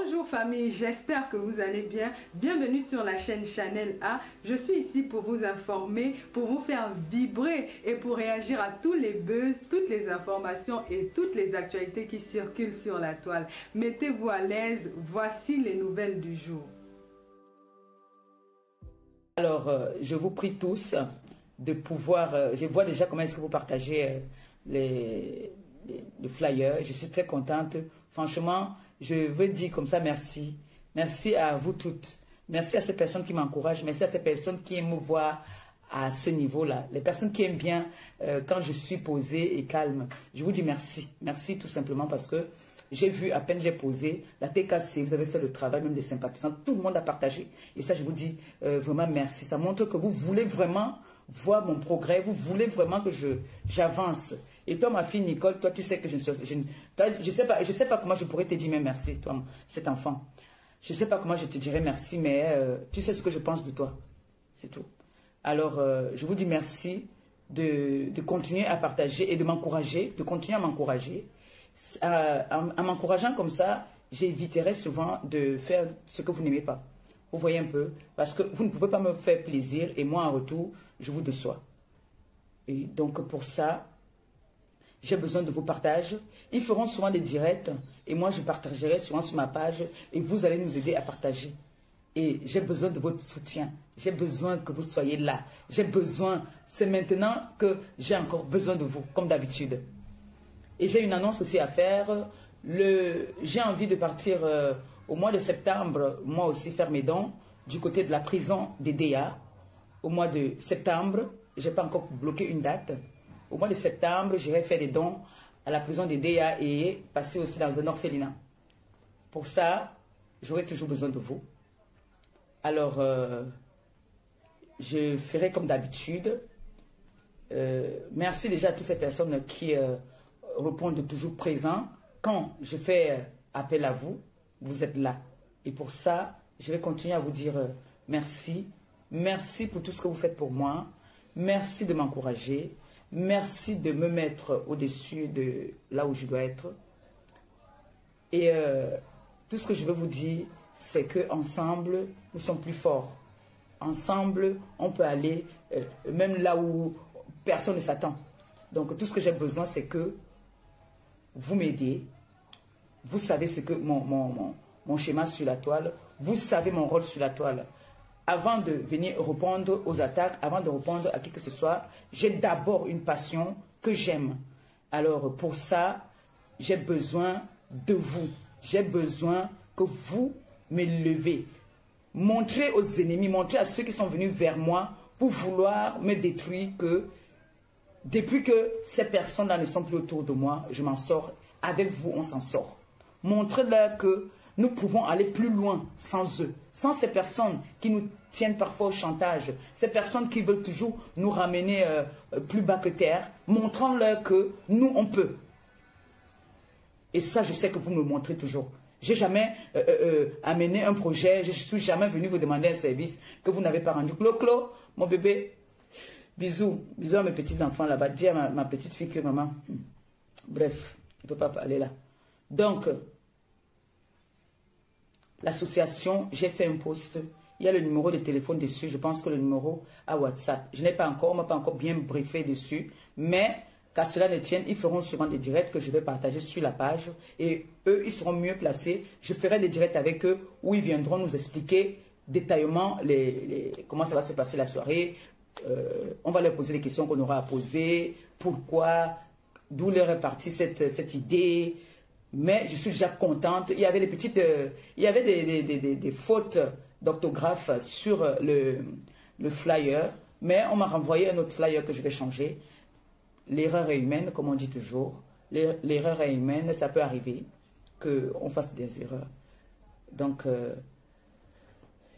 Bonjour famille, j'espère que vous allez bien. Bienvenue sur la chaîne Chanel A. Je suis ici pour vous informer, pour vous faire vibrer et pour réagir à tous les buzz, toutes les informations et toutes les actualités qui circulent sur la toile. Mettez-vous à l'aise, voici les nouvelles du jour. Alors, je vous prie tous de pouvoir... je vois déjà comment est-ce que vous partagez les flyers. Je suis très contente. Franchement, je veux dire comme ça merci. Merci à vous toutes. Merci à ces personnes qui m'encouragent. Merci à ces personnes qui aiment me voir à ce niveau-là. Les personnes qui aiment bien quand je suis posée et calme. Je vous dis merci. Merci tout simplement parce que j'ai vu, à peine j'ai posé, la TKC, vous avez fait le travail, même des sympathisants. Tout le monde a partagé. Et ça, je vous dis vraiment merci. Ça montre que vous voulez vraiment voir mon progrès. Vous voulez vraiment que j'avance. Et toi, ma fille Nicole, toi, tu sais que je sais pas comment je pourrais te dire mais merci, toi, cet enfant. Je ne sais pas comment je te dirais merci, mais tu sais ce que je pense de toi. C'est tout. Alors, je vous dis merci de continuer à partager et de m'encourager, de continuer à m'encourager. En m'encourageant comme ça, j'éviterai souvent de faire ce que vous n'aimez pas. Vous voyez un peu, parce que vous ne pouvez pas me faire plaisir et moi en retour, je vous déçois. Et donc pour ça, j'ai besoin de vos partages. Ils feront souvent des directs et moi je partagerai souvent sur ma page et vous allez nous aider à partager. Et j'ai besoin de votre soutien. J'ai besoin que vous soyez là. J'ai besoin, c'est maintenant que j'ai encore besoin de vous, comme d'habitude. Et j'ai une annonce aussi à faire. J'ai envie de partir au mois de septembre, moi aussi faire mes dons du côté de la prison des DA. Au mois de septembre, je n'ai pas encore bloqué une date. Au mois de septembre, j'irai faire des dons à la prison des DA et passer aussi dans un orphelinat. Pour ça, j'aurai toujours besoin de vous. Alors, je ferai comme d'habitude. Merci déjà à toutes ces personnes qui répondent toujours présents. Quand je fais appel à vous, vous êtes là. Et pour ça, je vais continuer à vous dire merci. Merci pour tout ce que vous faites pour moi. Merci de m'encourager. Merci de me mettre au-dessus de là où je dois être. Et tout ce que je veux vous dire, c'est qu'ensemble, nous sommes plus forts. Ensemble, on peut aller même là où personne ne s'attend. Donc tout ce que j'ai besoin, c'est que vous m'aidez. Vous savez ce que mon schéma sur la toile. Vous savez mon rôle sur la toile. Avant de venir répondre aux attaques, avant de répondre à qui que ce soit, j'ai d'abord une passion que j'aime. Alors pour ça, j'ai besoin de vous. J'ai besoin que vous me levez. Montrez aux ennemis, montrez à ceux qui sont venus vers moi pour vouloir me détruire que depuis que ces personnes-là ne sont plus autour de moi, je m'en sors. Avec vous, on s'en sort. Montrez-leur que nous pouvons aller plus loin sans eux. Sans ces personnes qui nous tiennent parfois au chantage. Ces personnes qui veulent toujours nous ramener plus bas que terre. Montrons-leur que nous, on peut. Et ça, je sais que vous me montrez toujours. J'ai jamais amené un projet. Je ne suis jamais venu vous demander un service que vous n'avez pas rendu. Clo, mon bébé. Bisous, bisous à mes petits-enfants là-bas. Dis à ma petite fille que maman... Bref, il ne peut pas parler là. Donc, l'association, j'ai fait un post. Il y a le numéro de téléphone dessus. Je pense que le numéro à WhatsApp. Je n'ai pas encore, on ne m'a pas encore bien briefé dessus. Mais, qu'à cela ne tienne, ils feront souvent des directs que je vais partager sur la page. Et eux, ils seront mieux placés. Je ferai des directs avec eux où ils viendront nous expliquer détaillement comment ça va se passer la soirée. On va leur poser les questions qu'on aura à poser, pourquoi, d'où leur est partie cette idée. Mais je suis déjà contente. Il y avait des fautes d'orthographe sur le flyer, mais on m'a renvoyé un autre flyer que je vais changer. L'erreur est humaine, comme on dit toujours. L'erreur est humaine, ça peut arriver qu'on fasse des erreurs. Donc,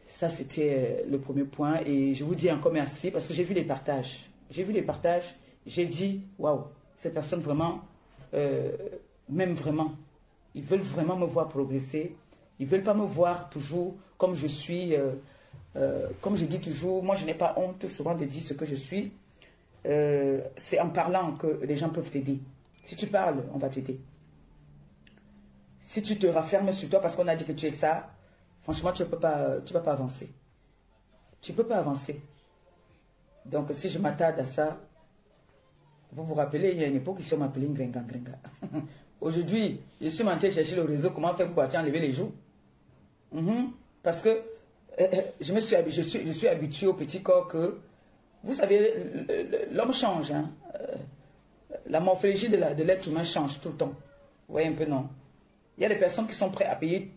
ça, c'était le premier point. Et je vous dis encore merci parce que j'ai vu les partages. J'ai vu les partages. J'ai dit, waouh, ces personnes vraiment, m'aiment vraiment. Ils veulent vraiment me voir progresser. Ils ne veulent pas me voir toujours comme je suis. Comme je dis toujours, moi, je n'ai pas honte souvent de dire ce que je suis. C'est en parlant que les gens peuvent t'aider. Si tu parles, on va t'aider. Si tu te raffermes sur toi parce qu'on a dit que tu es ça, franchement, tu ne vas pas avancer. Tu ne peux pas avancer. Donc, si je m'attarde à ça, vous vous rappelez, il y a une époque, ils sont appelés Ngrenga. Aujourd'hui, je suis monté chercher le réseau, comment faire pour enlever les joues. Parce que je suis habitué au petit corps que, vous savez, l'homme change. Hein? La morphologie de l'être humain change tout le temps. Vous voyez un peu, non? Il y a des personnes qui sont prêtes à payer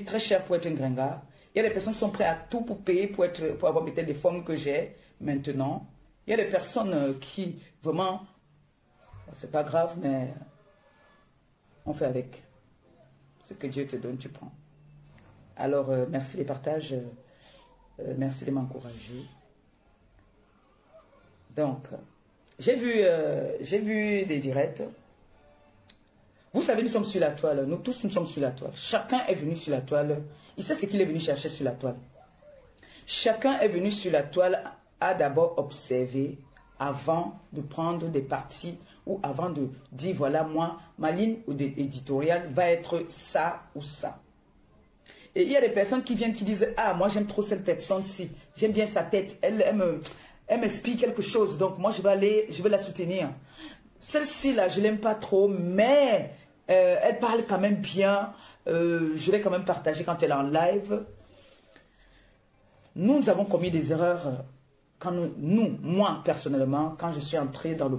très cher pour être un gringa. Il y a des personnes qui sont prêtes à tout pour payer, pour avoir peut-être des formes que j'ai maintenant. Il y a des personnes qui, vraiment, c'est pas grave, mais on fait avec. Ce que Dieu te donne, tu prends. Alors, merci des partages. Merci de m'encourager. Donc, j'ai vu des directs. Vous savez, nous sommes sur la toile. Nous tous, nous sommes sur la toile. Chacun est venu sur la toile. Il sait ce qu'il est venu chercher sur la toile. Chacun est venu sur la toile à d'abord observer avant de prendre des parties ou avant de dire, voilà, moi, ma ligne éditoriale va être ça ou ça. Et il y a des personnes qui viennent qui disent, ah, moi, j'aime trop cette personne-ci. J'aime bien sa tête. Elle m'explique quelque chose. Donc, moi, je vais la soutenir. Celle-ci, là, je ne l'aime pas trop, mais elle parle quand même bien. Je vais quand même partager quand elle est en live. Nous avons commis des erreurs. Moi, personnellement, quand je suis entré dans le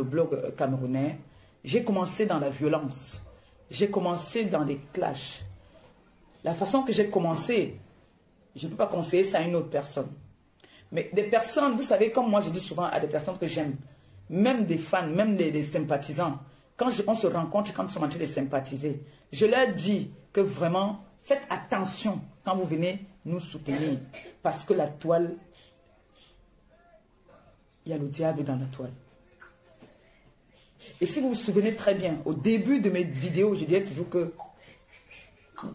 blog camerounais, j'ai commencé dans la violence. J'ai commencé dans des clashs. La façon que j'ai commencé, je ne peux pas conseiller ça à une autre personne. Mais des personnes, vous savez, comme moi, je dis souvent à des personnes que j'aime, même des fans, même des sympathisants, quand on se rencontre, quand ils sont en train de sympathiser, je leur dis que vraiment, faites attention quand vous venez nous soutenir. Parce que la toile, il y a le diable dans la toile. Et si vous vous souvenez très bien, au début de mes vidéos, je disais toujours que...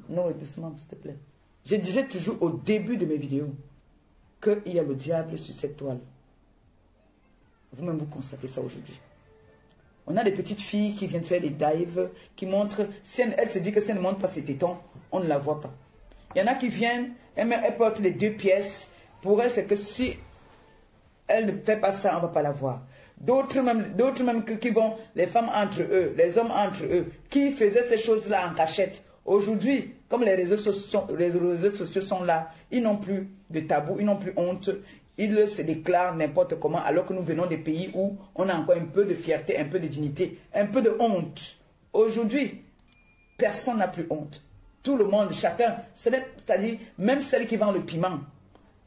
Non, doucement, s'il te plaît. Je disais toujours au début de mes vidéos qu'il y a le diable sur cette toile. Vous-même, vous constatez ça aujourd'hui. On a des petites filles qui viennent faire des dives, qui montrent, si elle se dit que si elle ne montre pas ses tétons, on ne la voit pas. Il y en a qui viennent, elle porte les 2 pièces. Pour elle, c'est que si elle ne fait pas ça, on ne va pas la voir. D'autres même qui vont, les femmes entre eux, les hommes entre eux, qui faisaient ces choses-là en cachette. Aujourd'hui, comme les réseaux sociaux sont là, ils n'ont plus de tabou, ils n'ont plus honte. Ils se déclarent n'importe comment, alors que nous venons des pays où on a encore un peu de fierté, un peu de dignité, un peu de honte. Aujourd'hui, personne n'a plus honte. Tout le monde, chacun, c'est-à-dire même celle qui vend le piment.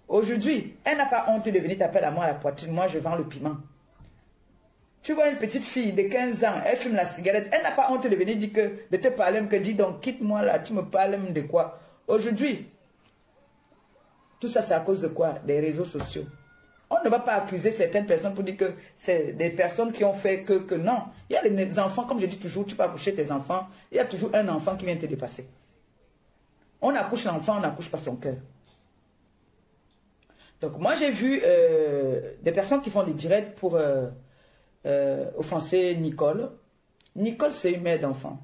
Aujourd'hui, elle n'a pas honte de venir taper à moi à la poitrine. Moi, je vends le piment. Tu vois une petite fille de 15 ans, elle fume la cigarette. Elle n'a pas honte de venir dire de te parler, que dis donc, quitte-moi là, tu me parles de quoi? Aujourd'hui, tout ça, c'est à cause de quoi? Des réseaux sociaux. On ne va pas accuser certaines personnes pour dire que c'est des personnes qui ont fait que non. Il y a les enfants, comme je dis toujours, tu peux accoucher tes enfants, il y a toujours un enfant qui vient te dépasser. On accouche l'enfant, on n'accouche pas son cœur. Donc moi j'ai vu des personnes qui font des directs pour offenser Nicole. Nicole, c'est une mère d'enfant.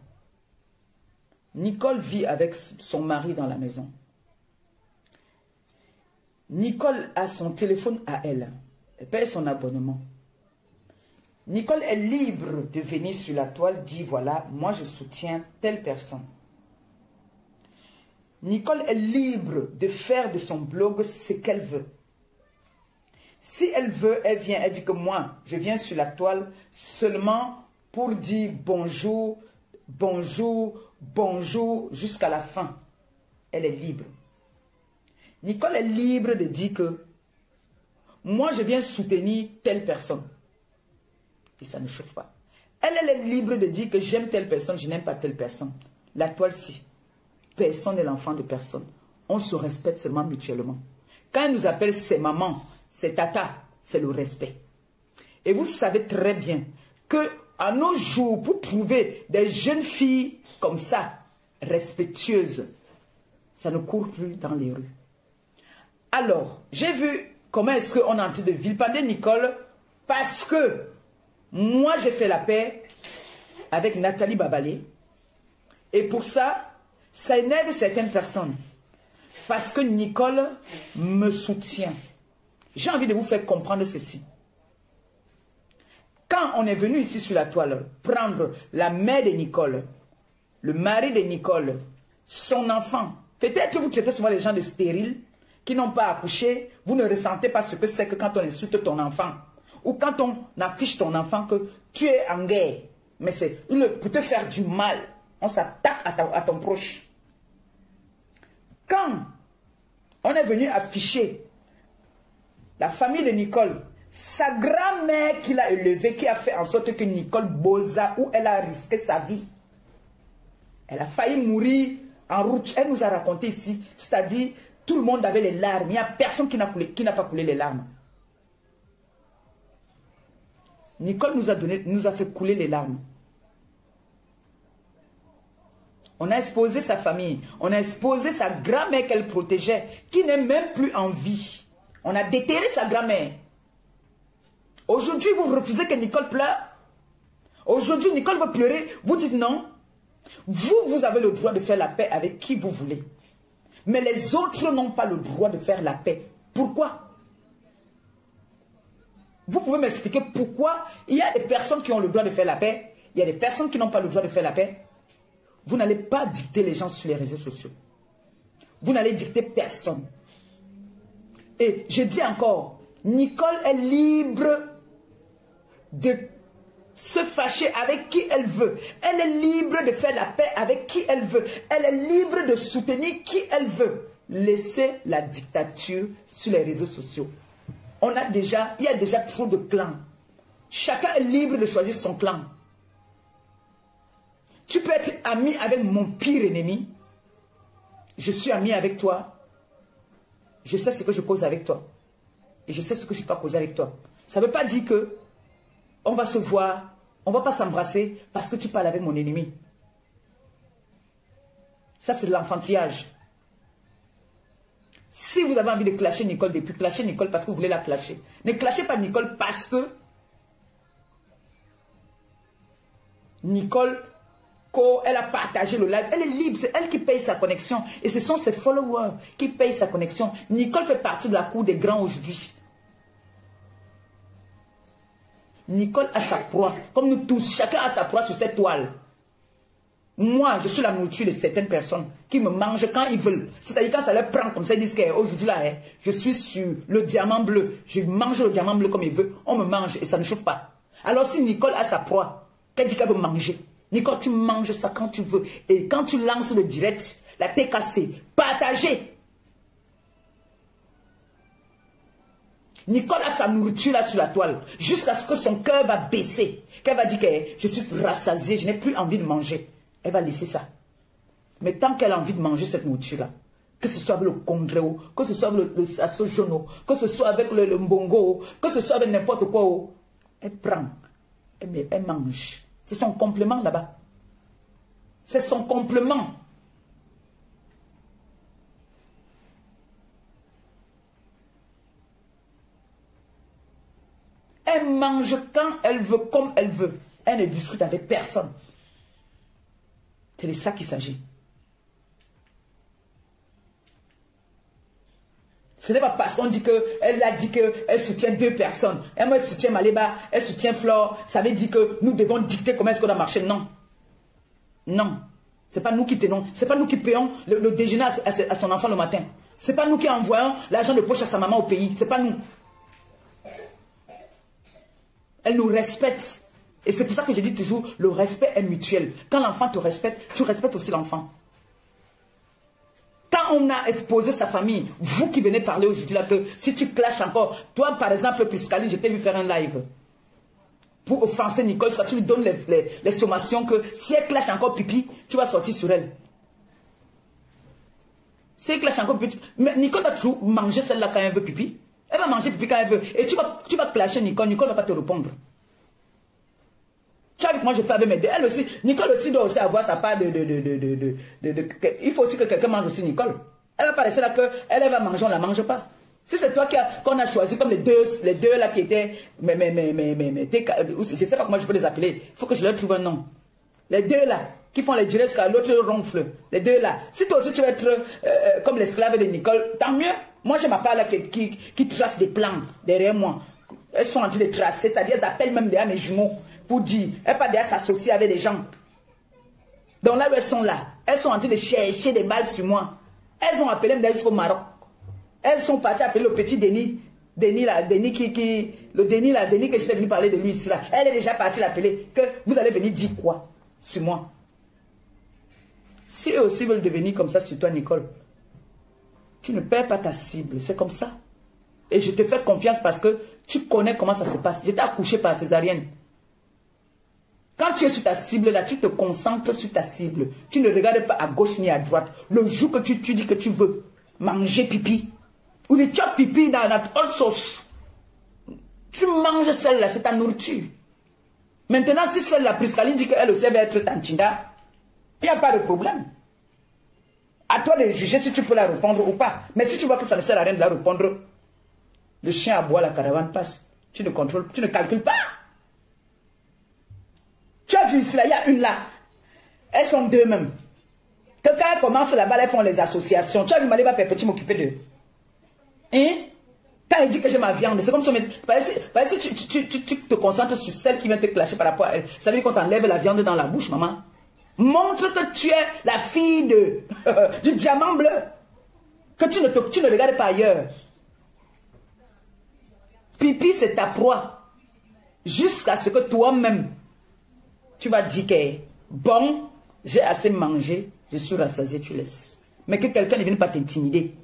Nicole vit avec son mari dans la maison. Nicole a son téléphone à elle. Elle paye son abonnement. Nicole est libre de venir sur la toile, dire voilà, moi je soutiens telle personne. Nicole est libre de faire de son blog ce qu'elle veut. Si elle veut, elle vient, elle dit que moi, je viens sur la toile seulement pour dire bonjour, bonjour, bonjour, jusqu'à la fin. Elle est libre. Nicole est libre de dire que moi, je viens soutenir telle personne. Et ça ne chauffe pas. Elle est libre de dire que j'aime telle personne, je n'aime pas telle personne. La toile, si. Personne n'est l'enfant de personne. On se respecte seulement mutuellement. Quand elle nous appelle ses mamans, ses tatas, c'est le respect. Et vous savez très bien que à nos jours, pour trouver des jeunes filles comme ça, respectueuses, ça ne court plus dans les rues. Alors, j'ai vu comment est-ce qu'on est en train de vilipender Nicole parce que moi, j'ai fait la paix avec Nathalie Babalé Et pour ça, ça énerve certaines personnes. Parce que Nicole me soutient. J'ai envie de vous faire comprendre ceci. Quand on est venu ici sur la toile, prendre la mère de Nicole, le mari de Nicole, son enfant, peut-être vous traitez souvent les gens de stériles, qui n'ont pas accouché, vous ne ressentez pas ce que c'est que quand on insulte ton enfant, ou quand on affiche ton enfant que tu es en guerre, mais c'est pour te faire du mal, on s'attaque à ton proche. Quand on est venu afficher la famille de Nicole, sa grand-mère qui l'a élevée, qui a fait en sorte que Nicole bosa, où elle a risqué sa vie. Elle a failli mourir en route. Elle nous a raconté ici, c'est-à-dire, tout le monde avait les larmes. Il n'y a personne qui n'a pas coulé les larmes. Nicole nous a fait couler les larmes. On a exposé sa famille. On a exposé sa grand-mère qu'elle protégeait, qui n'est même plus en vie. On a déterré sa grand-mère. Aujourd'hui, vous refusez que Nicole pleure. Aujourd'hui, Nicole veut pleurer. Vous dites non. Vous avez le droit de faire la paix avec qui vous voulez. Mais les autres n'ont pas le droit de faire la paix. Pourquoi? Vous pouvez m'expliquer pourquoi il y a des personnes qui ont le droit de faire la paix, il y a des personnes qui n'ont pas le droit de faire la paix. Vous n'allez pas dicter les gens sur les réseaux sociaux. Vous n'allez dicter personne. Et je dis encore, Nicole est libre de se fâcher avec qui elle veut. Elle est libre de faire la paix avec qui elle veut. Elle est libre de soutenir qui elle veut. Laissez la dictature sur les réseaux sociaux. Il y a déjà trop de clans. Chacun est libre de choisir son clan. Tu peux être ami avec mon pire ennemi. Je suis ami avec toi. Je sais ce que je cause avec toi. Et je sais ce que je ne peux pas causer avec toi. Ça ne veut pas dire que on va se voir, on ne va pas s'embrasser parce que tu parles avec mon ennemi. Ça, c'est de l'enfantillage. Si vous avez envie de clasher Nicole depuis, clasher Nicole parce que vous voulez la clasher. Ne clashez pas Nicole parce que Nicole, quand elle a partagé le live, elle est libre, c'est elle qui paye sa connexion. Et ce sont ses followers qui payent sa connexion. Nicole fait partie de la cour des grands aujourd'hui. Nicole a sa proie, comme nous tous, chacun a sa proie sur cette toile. Moi, je suis la nourriture de certaines personnes qui me mangent quand ils veulent. C'est-à-dire quand ça leur prend comme ça, ils disent qu'aujourd'hui là, je suis sur le diamant bleu. Je mange le diamant bleu comme il veut. On me mange et ça ne chauffe pas. Alors si Nicole a sa proie, qu'elle dit qu'elle veut manger. Nicole, tu manges ça quand tu veux. Et quand tu lances le direct, la tête cassée, partagez. Nicole a sa nourriture là sur la toile, jusqu'à ce que son cœur va baisser. Qu'elle va dire que je suis rassasiée, je n'ai plus envie de manger. Elle va laisser ça. Mais tant qu'elle a envie de manger cette nourriture-là, que ce soit avec le congrès, que ce soit avec le sojono, que ce soit avec le mbongo, que ce soit avec n'importe quoi, elle prend, elle mange. C'est son complément là-bas. C'est son complément. Elle mange quand elle veut, comme elle veut. Elle ne discute avec personne. C'est de ça qu'il s'agit. Ce n'est pas parce qu'on dit qu'elle a dit qu'elle soutient 2 personnes. Elle soutient Maléba, elle soutient Flore. Ça veut dire que nous devons dicter comment est-ce qu'on doit marcher. Non. Non. Ce n'est pas nous qui tenons. Ce n'est pas nous qui payons le déjeuner à son enfant le matin. Ce n'est pas nous qui envoyons l'argent de poche à sa maman au pays. Ce n'est pas nous. Elle nous respecte. Et c'est pour ça que je dis toujours, le respect est mutuel. Quand l'enfant te respecte, tu respectes aussi l'enfant. Quand on a exposé sa famille, vous qui venez parler aujourd'hui là, que si tu clashes encore, toi par exemple, Priscaline, je t'ai vu faire un live pour offenser Nicole, soit tu lui donnes les sommations que si elle clash encore pipi, tu vas sortir sur elle. Si elle clash encore pipi, mais Nicole va toujours manger celle-là quand elle veut pipi. Elle va manger pipi quand elle veut. Et tu vas clasher Nicole, Nicole ne va pas te répondre. Tu vois, avec moi, je fais avec mes deux. Elle aussi, Nicole aussi doit aussi avoir sa part il faut aussi que quelqu'un mange aussi Nicole. Elle va pas rester là que elle va manger, on ne la mange pas. Si c'est toi qu'on a choisi comme les deux là qui étaient, je ne sais pas comment je peux les appeler. Il faut que je leur trouve un nom. Les deux là, qui font les directs jusqu'à l'autre ronfle. Les deux là. Si toi aussi tu veux être comme l'esclave de Nicole, tant mieux. Moi j'ai ma part là qui trace des plans derrière moi. Elles sont en train de tracer, c'est-à-dire elles appellent même derrière mes jumeaux pour dire, elles pas derrière s'associer avec des gens. Donc là où elles sont là, elles sont en train de chercher des balles sur moi. Elles ont appelé même jusqu'au Maroc. Elles sont parties appeler le petit Denis. Denis là, Denis que j'étais venu parler de lui ici là. Elle est déjà partie l'appeler. Que vous allez venir dire quoi sur moi? Si eux aussi veulent devenir comme ça sur toi, Nicole, tu ne perds pas ta cible. C'est comme ça. Et je te fais confiance parce que tu connais comment ça se passe. J'étais accouché par césarienne. Quand tu es sur ta cible là, tu te concentres sur ta cible. Tu ne regardes pas à gauche ni à droite. Le jour que tu dis que tu veux manger pipi, ou des chocs pipi dans notre autre sauce, tu manges celle-là, c'est ta nourriture. Maintenant, si celle-là, Priscaline dit qu'elle aussi va être tantinda, il n'y a pas de problème. À toi de juger si tu peux la répondre ou pas. Mais si tu vois que ça ne sert à rien de la répondre, le chien aboie, la caravane passe. Tu ne contrôles, tu ne calcules pas. Tu as vu ici, là, il y a une là. Elles sont deux même. Que quand elles commencent là-bas, elles font les associations. Tu as vu, Malé va petit m'occuper d'eux. Hein? Quand il dit que j'ai ma viande, c'est comme si tu te concentres sur celle qui vient te clasher par rapport à elle. Ça veut dire qu'on t'enlève la viande dans la bouche, maman. Montre que tu es la fille du diamant bleu. Que tu ne regardes pas ailleurs. Pipi, c'est ta proie. Jusqu'à ce que toi-même, tu vas dire que bon, j'ai assez mangé, je suis rassasié, tu laisses. Mais que quelqu'un ne vienne pas t'intimider.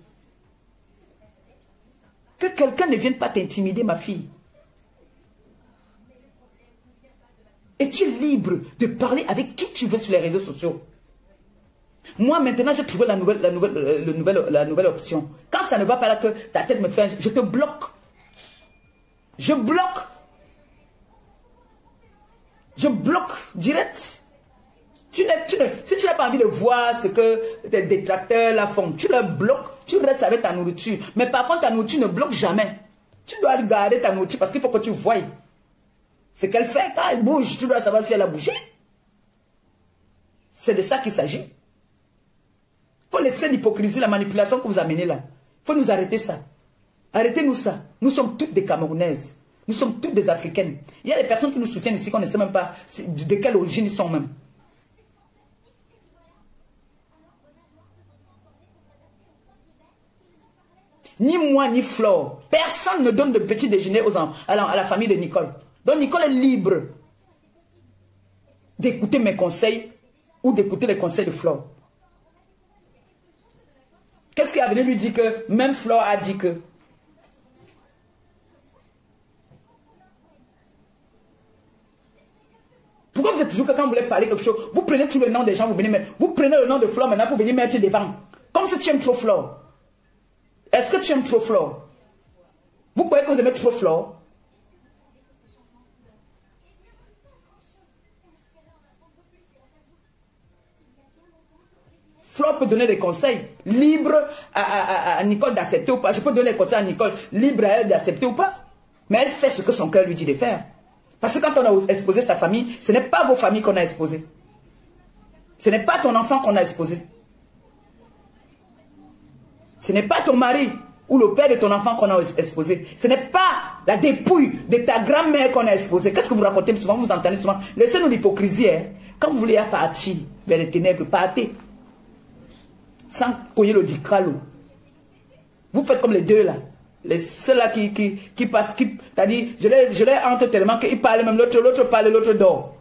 Que quelqu'un ne vienne pas t'intimider, ma fille. Es-tu libre de parler avec qui tu veux sur les réseaux sociaux? Moi, maintenant, j'ai trouvé la nouvelle option. Quand ça ne va pas là, que ta tête me fait, je te bloque. Je bloque. Je bloque direct. Si tu n'as pas envie de voir ce que tes détracteurs là font, tu le bloques, tu restes avec ta nourriture. Mais par contre, ta nourriture ne bloque jamais. Tu dois garder ta nourriture parce qu'il faut que tu voies ce qu'elle fait. Quand elle bouge, tu dois savoir si elle a bougé. C'est de ça qu'il s'agit. Il faut laisser l'hypocrisie, la manipulation que vous amenez là. Il faut nous arrêter ça. Arrêtez-nous ça. Nous sommes toutes des Camerounaises. Nous sommes toutes des Africaines. Il y a des personnes qui nous soutiennent ici qu'on ne sait même pas de quelle origine ils sont même. Ni moi, ni Flore. Personne ne donne de petit déjeuner à la famille de Nicole. Donc Nicole est libre d'écouter mes conseils ou d'écouter les conseils de Flore. Qu'est-ce qui est venu lui dire que même Flore a dit que pourquoi vous êtes toujours que quand vous voulez parler quelque chose, vous prenez tout le nom des gens, vous prenez le nom de Flore maintenant pour venir mettre devant. Comme si tu aimes trop Flore. Est-ce que tu aimes trop Flore? Vous croyez que vous aimez trop Flore? Flore peut donner des conseils. Libre à Nicole d'accepter ou pas. Je peux donner des conseils à Nicole. Libre à elle d'accepter ou pas. Mais elle fait ce que son cœur lui dit de faire. Parce que quand on a exposé sa famille, ce n'est pas vos familles qu'on a exposées. Ce n'est pas ton enfant qu'on a exposé. Ce n'est pas ton mari ou le père de ton enfant qu'on a exposé. Ce n'est pas la dépouille de ta grand-mère qu'on a exposée. Qu'est-ce que vous racontez souvent? Vous entendez souvent. Laissez-nous l'hypocrisie. Hein? Quand vous voulez partir vers les ténèbres, partez. Sans cogner le dicralo. Vous faites comme les deux là. Les ceux-là qui passent, c'est-à-dire, je les entre tellement qu'ils parlent même, l'autre parle, l'autre dort.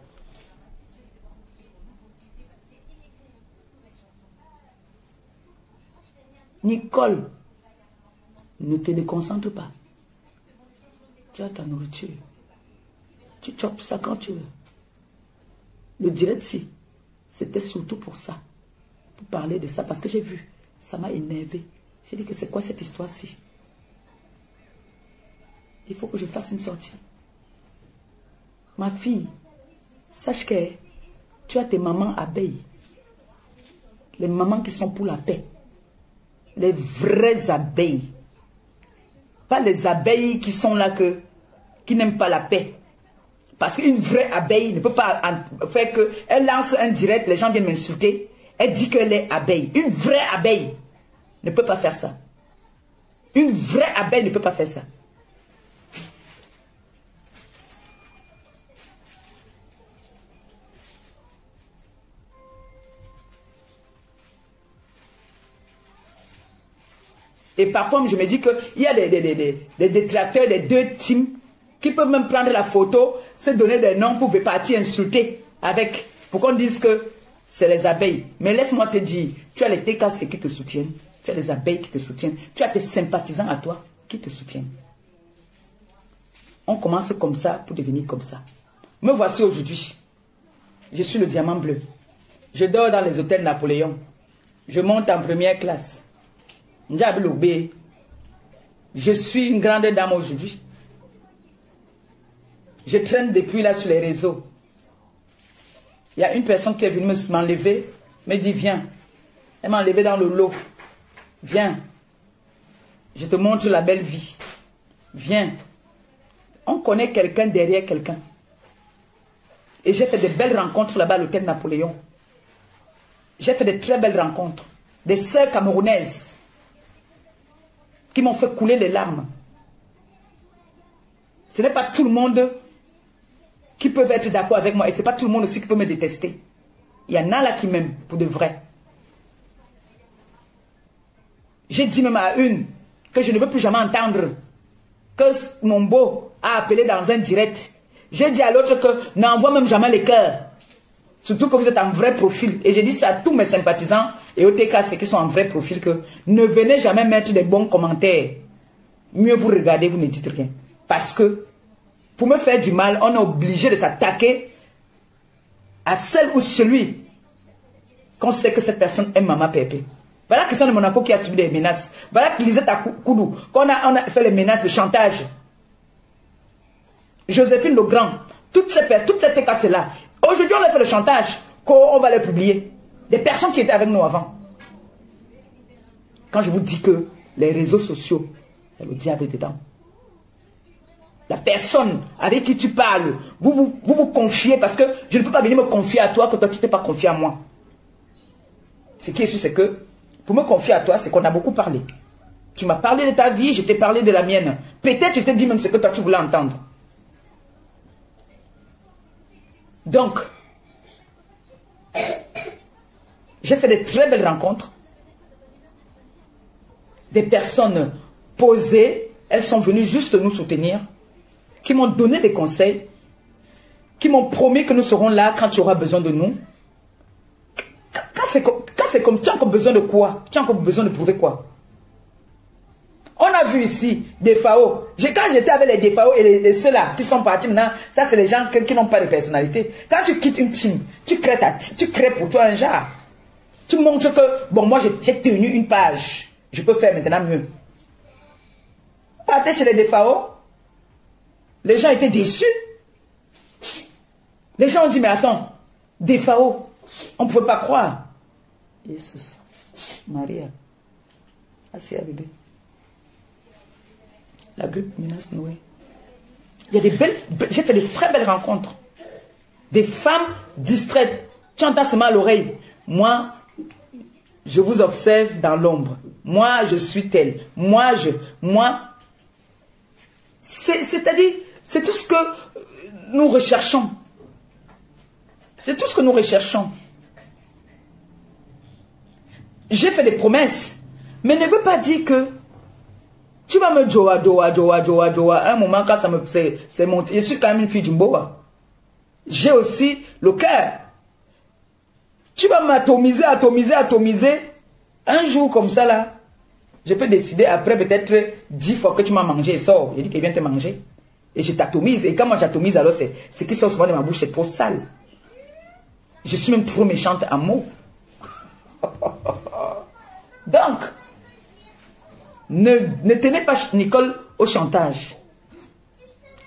Nicole, ne te déconcentre pas. Tu as ta nourriture. Tu chopes ça quand tu veux. Le direct, si, c'était surtout pour ça. Pour parler de ça, parce que j'ai vu, ça m'a énervé. J'ai dit que c'est quoi cette histoire-ci? Il faut que je fasse une sortie. Ma fille, sache que tu as tes mamans abeilles. Les mamans qui sont pour la paix. Les vraies abeilles. Pas les abeilles qui sont là qui n'aiment pas la paix. Parce qu'une vraie abeille ne peut pas faire que... Elle lance un direct, les gens viennent m'insulter. Elle dit qu'elle est abeille. Une vraie abeille ne peut pas faire ça. Une vraie abeille ne peut pas faire ça. Et parfois, je me dis qu'il y a des détracteurs des deux teams qui peuvent même prendre la photo, se donner des noms pour partir insulter avec, pour qu'on dise que c'est les abeilles. Mais laisse-moi te dire, tu as les TKC qui te soutiennent, tu as les abeilles qui te soutiennent, tu as tes sympathisants à toi qui te soutiennent. On commence comme ça pour devenir comme ça. Me voici aujourd'hui. Je suis le diamant bleu. Je dors dans les hôtels Napoléon. Je monte en première classe. Je suis une grande dame aujourd'hui. Je traîne depuis là sur les réseaux. Il y a une personne qui est venue m'enlever, me dit viens. Elle m'a enlevé dans le lot. Viens. Je te montre la belle vie. Viens. On connaît quelqu'un derrière quelqu'un. Et j'ai fait de belles rencontres là-bas à l'hôtel Napoléon. J'ai fait de très belles rencontres. Des sœurs camerounaises qui m'ont fait couler les larmes. Ce n'est pas tout le monde qui peut être d'accord avec moi. Et ce n'est pas tout le monde aussi qui peut me détester. Il y en a là qui m'aiment pour de vrai. J'ai dit même à une que je ne veux plus jamais entendre que mon beau a appelé dans un direct. J'ai dit à l'autre que n'envoie même jamais les cœurs. Surtout que vous êtes en vrai profil. Et j'ai dit ça à tous mes sympathisants et au TK, ceux qui sont en vrai profil, que ne venez jamais mettre des bons commentaires. Mieux vous regardez, vous ne dites rien. Parce que pour me faire du mal, on est obligé de s'attaquer à celle ou celui qu'on sait que cette personne est Maman Pépé. Voilà Christian de Monaco qui a subi des menaces. Voilà Lisette Koudou, qu'on a fait les menaces de chantage. Joséphine Legrand, toutes ces TK-là. Aujourd'hui, on a fait le chantage, qu'on va les publier. Des personnes qui étaient avec nous avant. Quand je vous dis que les réseaux sociaux, il y a le diable dedans. La personne avec qui tu parles, vous vous confiez, parce que je ne peux pas venir me confier à toi que toi tu ne t'es pas confié à moi. Ce qui est sûr, c'est que pour me confier à toi, c'est qu'on a beaucoup parlé. Tu m'as parlé de ta vie, je t'ai parlé de la mienne. Peut-être je t'ai dit même ce que toi tu voulais entendre. Donc, j'ai fait de très belles rencontres. Des personnes posées, elles sont venues juste nous soutenir, qui m'ont donné des conseils, qui m'ont promis que nous serons là quand tu auras besoin de nous. Quand c'est comme, tu as encore besoin de quoi? Tu as encore besoin de prouver quoi? On a vu ici des FAO. Quand j'étais avec les DFAO et ceux-là qui sont partis maintenant, ça c'est les gens qui n'ont pas de personnalité. Quand tu quittes une team, tu crées pour toi un genre. Tu montres que, bon, moi j'ai tenu une page. Je peux faire maintenant mieux. Partez chez les DFAO. Les gens étaient déçus. Les gens ont dit, mais attends, DFAO, on ne pouvait pas croire. Jesus, Maria, assis à bébé. La grippe menace Noé. Il y a j'ai fait de très belles rencontres. Des femmes distraites. Tu entends seulement à l'oreille. Moi, je vous observe dans l'ombre. Moi, je suis telle. C'est-à-dire, c'est tout ce que nous recherchons. C'est tout ce que nous recherchons. J'ai fait des promesses, mais ne veut pas dire que tu vas me joa. Un moment, quand ça me c'est monté, je suis quand même une fille du Mboa. J'ai aussi le cœur. Tu vas m'atomiser. Un jour comme ça là, je peux décider après peut-être 10 fois que tu m'as mangé et sort. Je dis qu'il vient te manger. Et je t'atomise. Et quand moi j'atomise, alors ce qui sort souvent de ma bouche, c'est trop sale. Je suis même trop méchante à mots. Donc, ne tenez pas Nicole au chantage.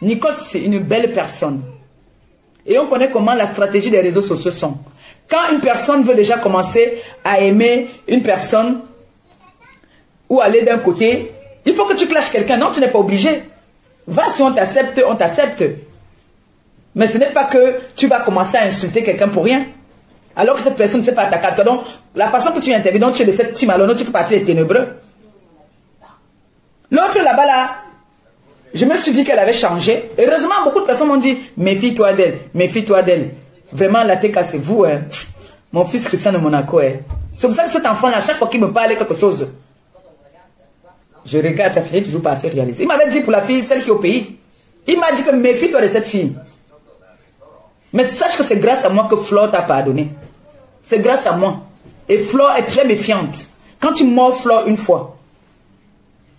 Nicole, c'est une belle personne. Et on connaît comment la stratégie des réseaux sociaux sont. Quand une personne veut déjà commencer à aimer une personne ou aller d'un côté, il faut que tu clashes quelqu'un. Non, tu n'es pas obligé. Va, si on t'accepte, on t'accepte. Mais ce n'est pas que tu vas commencer à insulter quelqu'un pour rien. Alors que cette personne ne sait pas attaquer à toi. Donc, la personne que tu interviens, donc tu es de cette team, alors non, tu fais partie des ténébreux. L'autre là-bas, là, je me suis dit qu'elle avait changé. Heureusement, beaucoup de personnes m'ont dit, méfie-toi d'elle, méfie-toi d'elle. Vraiment, la tête c'est vous, hein. Mon fils Christian de Monaco, hein. C'est pour ça que cet enfant-là, chaque fois qu'il me parle quelque chose, je regarde, ça finit toujours par se réaliser. Il m'avait dit pour la fille, celle qui est au pays, il m'a dit que méfie-toi de cette fille. Mais sache que c'est grâce à moi que Flore t'a pardonné. C'est grâce à moi. Et Flore est très méfiante. Quand tu mords Flore une fois,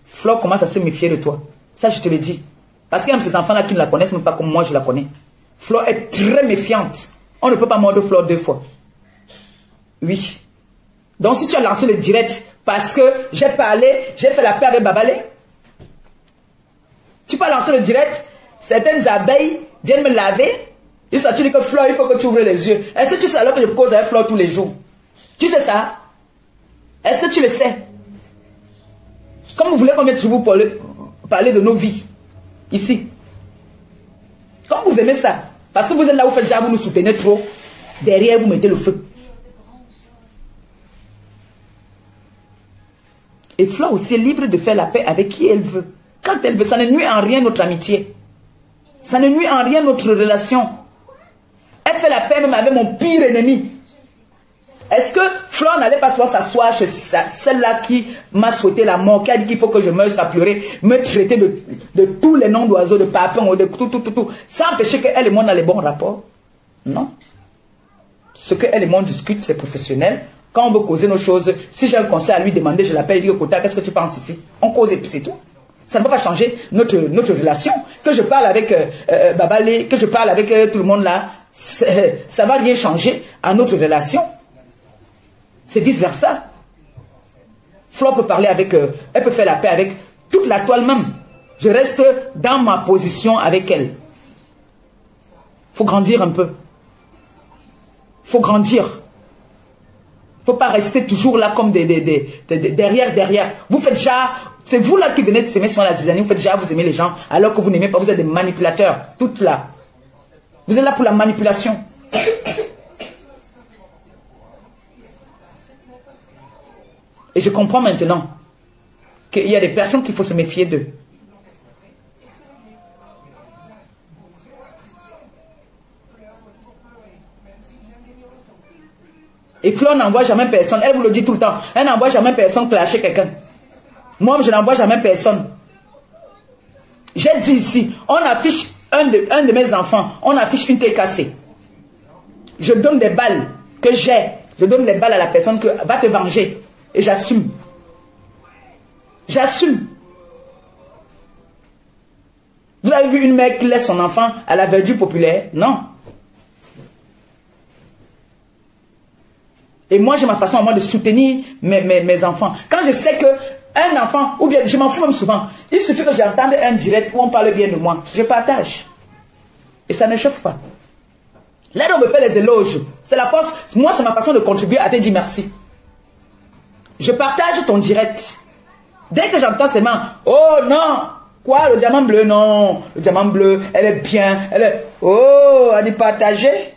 Flore commence à se méfier de toi. Ça, je te le dis. Parce qu'il y a ces enfants-là qui ne la connaissent même pas comme moi je la connais. Flore est très méfiante. On ne peut pas mordre Flore 2 fois. Oui. Donc si tu as lancé le direct parce que j'ai parlé, j'ai fait la paix avec Babalé, tu peux lancer le direct, certaines abeilles viennent me laver, ils sont dit que Flore, il faut que tu ouvres les yeux. Est-ce que tu sais alors que je cause avec Flore tous les jours? Tu sais ça? Est-ce que tu le sais? Comme vous voulez qu'on vienne toujours parler de nos vies, ici. Comme vous aimez ça, parce que vous êtes là, vous faites genre, vous nous soutenez trop, derrière vous mettez le feu. Et Flore aussi est libre de faire la paix avec qui elle veut. Quand elle veut, ça ne nuit en rien notre amitié. Ça ne nuit en rien notre relation. Elle fait la paix même avec mon pire ennemi. Est-ce que Flore n'allait pas s'asseoir chez celle-là qui m'a souhaité la mort, qui a dit qu'il faut que je meure à pleurer, me traiter de tous les noms d'oiseaux, de papillons, de tout, sans empêcher qu'elle et moi dans les bons rapports? Non. Ce qu'elle et moi discutent, c'est professionnel. Quand on veut causer nos choses, si j'ai un conseil à lui demander, je l'appelle, il dit, Kota, qu'est-ce que tu penses ici? On cause et puis c'est tout. Ça ne peut pas changer notre relation. Que je parle avec Babalé, que je parle avec tout le monde là, ça ne va rien changer à notre relation. C'est vice-versa. Flore peut parler avec, elle peut faire la paix avec toute la toile même. Je reste dans ma position avec elle. Il faut grandir un peu. Il faut grandir. Il ne faut pas rester toujours là comme derrière. Vous faites déjà, c'est vous là qui venez de s'aimer sur la zizanie, vous faites déjà, vous aimez les gens, alors que vous n'aimez pas, vous êtes des manipulateurs, toutes là. Vous êtes là pour la manipulation. Et je comprends maintenant qu'il y a des personnes qu'il faut se méfier d'eux. Et Flore n'envoie jamais personne. Elle vous le dit tout le temps. Elle n'envoie jamais personne clasher quelqu'un. Moi, je n'envoie jamais personne. J'ai dit ici, on affiche un de mes enfants, on affiche une TKC. Je donne des balles que j'ai. Je donne des balles à la personne qui va te venger. Et j'assume. J'assume. Vous avez vu une mère qui laisse son enfant à la verdure populaire? Non. Et moi, j'ai ma façon à moi de soutenir mes enfants. Quand je sais qu'un enfant, ou bien je m'en fous même souvent, il suffit que j'entende un direct où on parle bien de moi. Je partage. Et ça ne chauffe pas. Là, on me fait les éloges. C'est la force. Moi, c'est ma façon de contribuer à te dire merci. Je partage ton direct. Dès que j'entends ces mains, oh non, quoi, le diamant bleu, non, le diamant bleu, elle est bien, elle est, oh, elle dit partager.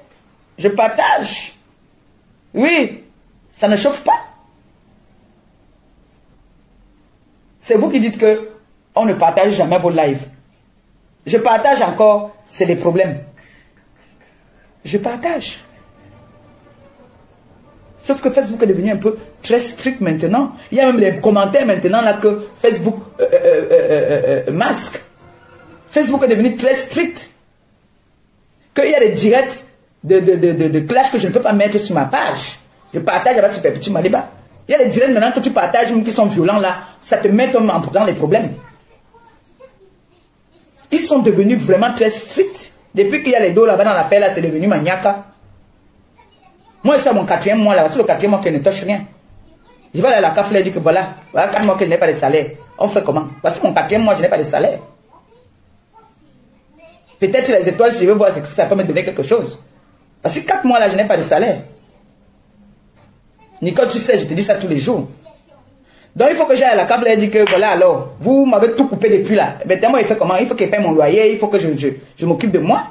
Je partage. Oui, ça ne chauffe pas. C'est vous qui dites que on ne partage jamais vos lives. Je partage encore, c'est des problèmes. Je partage. Sauf que Facebook est devenu un peu très strict maintenant. Il y a même les commentaires maintenant là que Facebook masque. Facebook est devenu très strict. Qu'il y a des directs de clash que je ne peux pas mettre sur ma page. Je partage avec Super Petit Maliba. Il y a des directs maintenant que tu partages même qui sont violents là. Ça te met dans les problèmes. Ils sont devenus vraiment très stricts. Depuis qu'il y a les dos là-bas dans l'affaire là, c'est devenu maniaque. Moi, c'est mon 4e mois là, c'est le 4e mois qu'elle ne touche rien. Je vais aller à la CAF, elle dit que voilà 4 mois qu'elle n'a pas de salaire. On fait comment? Parce que mon 4e mois, je n'ai pas de salaire. Peut-être les étoiles, si je veux voir si ça peut me donner quelque chose. Parce que 4 mois là, je n'ai pas de salaire. Nicole, tu sais, je te dis ça tous les jours. Donc il faut que j'aille à la CAF, elle dit que voilà alors, vous m'avez tout coupé depuis là. Maintenant, il fait comment? Il faut qu'elle paye mon loyer, il faut que je m'occupe de moi.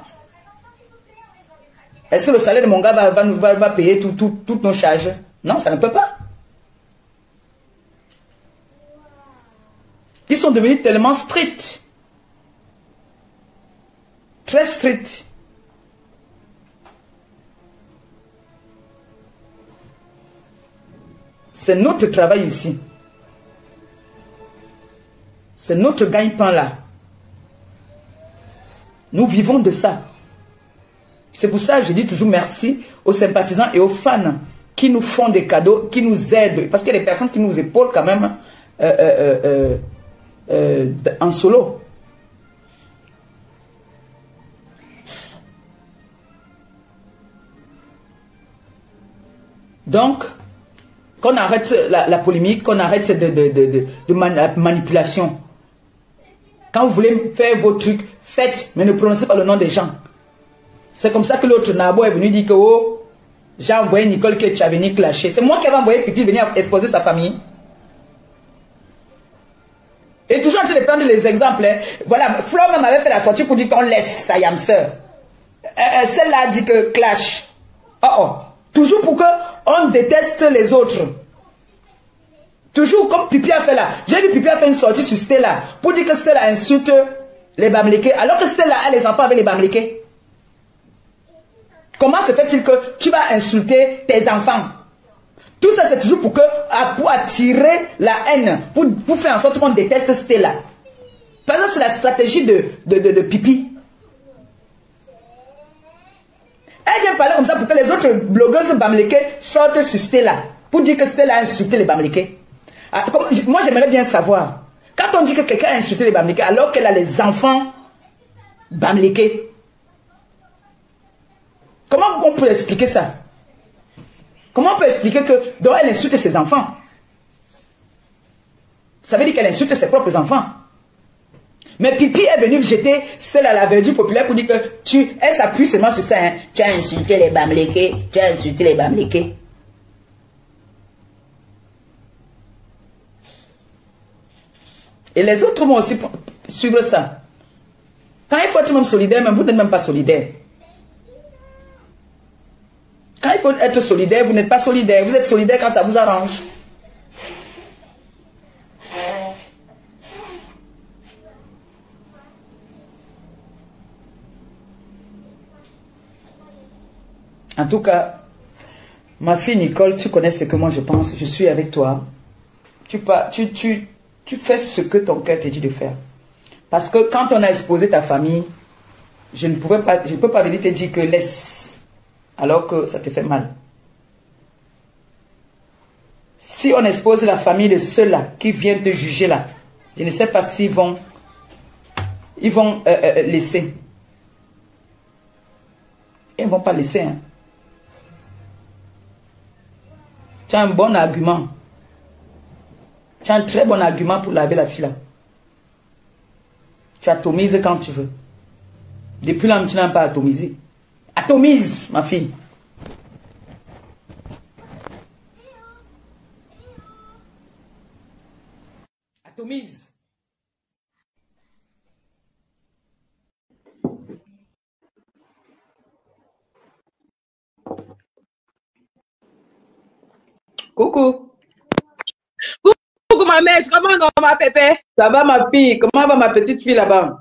Est-ce que le salaire de mon gars va payer toutes nos charges? Non, ça ne peut pas. Ils sont devenus tellement stricts. Très stricts. C'est notre travail ici. C'est notre gagne-pain là. Nous vivons de ça. C'est pour ça que je dis toujours merci aux sympathisants et aux fans qui nous font des cadeaux, qui nous aident. Parce qu'il y a des personnes qui nous épaulent quand même en solo. Donc, qu'on arrête la polémique, qu'on arrête de manipulation. Quand vous voulez faire vos trucs, faites, mais ne prononcez pas le nom des gens. C'est comme ça que l'autre Nabo est venu dire que oh, j'ai envoyé Nicole que tu as venu clasher. C'est moi qui avais envoyé Pipi venir exposer sa famille. Et toujours en train de prendre les exemples. Hein. Voilà, Flo même avait fait la sortie pour dire qu'on laisse sa yamseur. Celle-là dit que clash. Oh oh. Toujours pour que on déteste les autres. Toujours comme Pipi a fait là. J'ai vu Pipi a fait une sortie sur Stella pour dire que Stella insulte les Bamlékés alors que Stella a les enfants avec les Bamlékés. Comment se fait-il que tu vas insulter tes enfants? Tout ça c'est toujours pour attirer la haine, pour faire en sorte qu'on déteste Stella. Parce que c'est la stratégie de Pipi. Elle vient parler comme ça pour que les autres blogueuses Bamlékés sortent sur Stella. Pour dire que Stella a insulté les Bamlékés. Moi j'aimerais bien savoir. Quand on dit que quelqu'un a insulté les Bamlékés alors qu'elle a les enfants Bamlékés. Comment on peut expliquer ça? Comment on peut expliquer que donc elle insulte ses enfants? Ça veut dire qu'elle insulte ses propres enfants. Mais Pipi est venu jeter Stella à la verdure populaire pour dire que elle s'appuie seulement sur ça. Hein. Tu as insulté les Bamlékés. Tu as insulté les Bamlékés. Et les autres vont aussi suivre ça. Quand il faut être même solidaire, même vous n'êtes même pas solidaire. Quand il faut être solidaire, vous n'êtes pas solidaire. Vous êtes solidaire quand ça vous arrange. En tout cas, ma fille Nicole, tu connais ce que moi je pense. Je suis avec toi. Tu fais ce que ton cœur te dit de faire. Parce que quand on a exposé ta famille, je ne peux pas venir te dire que laisse. Alors que ça te fait mal. Si on expose la famille de ceux-là qui viennent te juger là, je ne sais pas s'ils vont laisser. Ils ne vont pas laisser. Hein. Tu as un bon argument. Tu as un très bon argument pour laver la fille là. Tu atomises quand tu veux. Depuis là, tu n'as pas atomisé. Atomise, ma fille. Atomise. Coucou. Coucou ma mère, comment on ma pépé? Ça va ma fille? Comment va ma petite fille là-bas?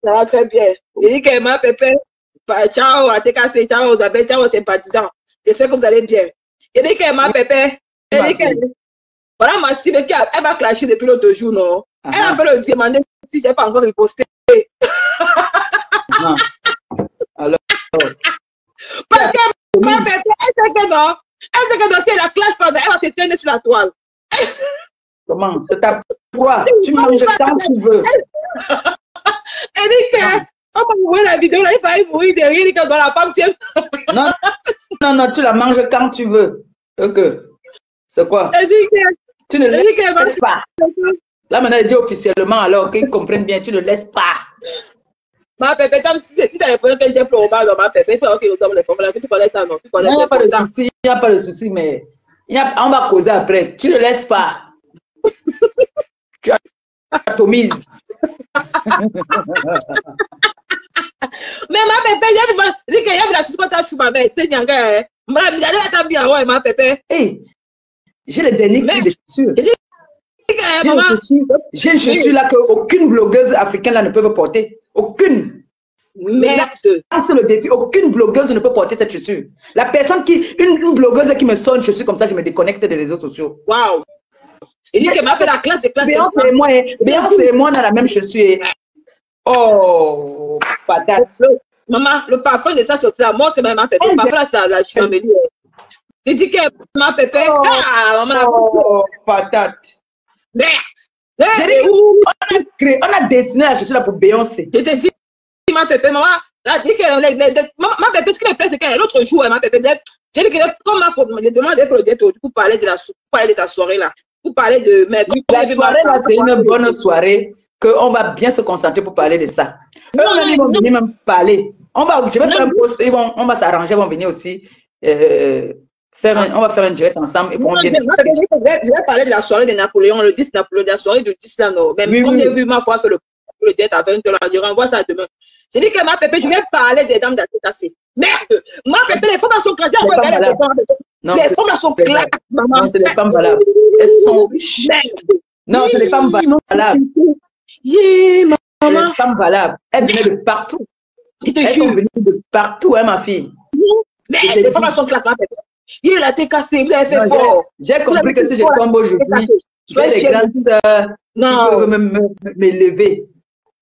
Ça va très bien. Je dis que ma pépé, ciao à TKC, ciao aux abeilles, ciao aux sympathisants. J'espère que vous allez bien. Je dis que ma pépé, elle dit que voilà ma fille, elle va clasher depuis l'autre jour, non? Elle a fait le demander si j'ai pas encore riposté. Non. Alors. Parce que ma pépé, elle sait que non. Elle sait que donc si elle la clash pendant, elle va se tenir sur la toile. Comment? C'est ta proie. Tu manges quand tu veux. Elle dit que, on va voir la vidéo, là, il fallait mourir de rire que dans la femme tient. Non, non, non, tu la manges quand tu veux. Ok. C'est quoi? Elle dit que, tu ne laisses pas. Là, maintenant, elle dit officiellement, alors qu'ils comprennent bien, tu ne laisses pas. Ma pépé, si tu as l'impression que j'ai pleuré dans ma pépé, il faut que nous sommes les femmes. Tu connais ça, non? Il n'y a pas de souci, il n'y a pas de souci, mais on va causer après. Tu ne laisses pas. Tu atomises. Mais ma pépé, il y a vu la chose quand tu as fumé avec c'est Nyanga. Ma pépé. Hey, j'ai les derniers cris de chaussures. J'ai une chaussure là qu'aucune blogueuse africaine là ne peut porter. Aucune. Merde. C'est le défi. Aucune blogueuse ne peut porter cette chaussure. La personne une blogueuse qui me sonne une chaussure comme ça, je me déconnecte des réseaux sociaux. Waouh. Il dit que ma la classe, c'est classe. Beyoncé et moi, on a la même chaussure. Oh, patate. Maman, le parfum de ça, c'est là. Moi, c'est même ma pépé. Le parfum, c'est la chambélie. Tu dis que ma pépé. Ah, maman. Oh, patate. Merde. On a dessiné la chaussure là pour Beyoncé. Je te dis, ma pépé, maman. Là, dit que ma pépé, ce qui me plaît, c'est qu'un autre jour, ma pépé, j'ai dit que comme ma faute, je demandais pour le détour pour parler de ta soirée là. Pour parler de mes. La soirée là, c'est une bonne soirée qu'on va bien se concentrer pour parler de ça. Ils vont venir même parler. Je vais faire un post, on va s'arranger, ils vont venir aussi. On va faire un direct ensemble et pour bien je vais parler de la soirée de Napoléon, le 10 Napoléon, de la soirée du 10 là, non. Même comme j'ai vu ma foi faire le direct à 20 $, je renvoie ça demain. J'ai dit que ma pépé, je vais parler des dames d'Assé. Merde! Ma pépé, les femmes sont classées. Les femmes sont classées, maman. Non, c'est les femmes valables. Elles sont riches. Non, c'est les femmes valables. Yeah, maman. Les femmes valables. Elles venaient de partout. Elles sont venues de partout, hein, ma fille. Mais les femmes sont classées, ma pépé. Il a été cassé, vous avez fait fort. J'ai compris que si je tombe aujourd'hui, j'ai les grandes sœurs qui peuvent m'élever.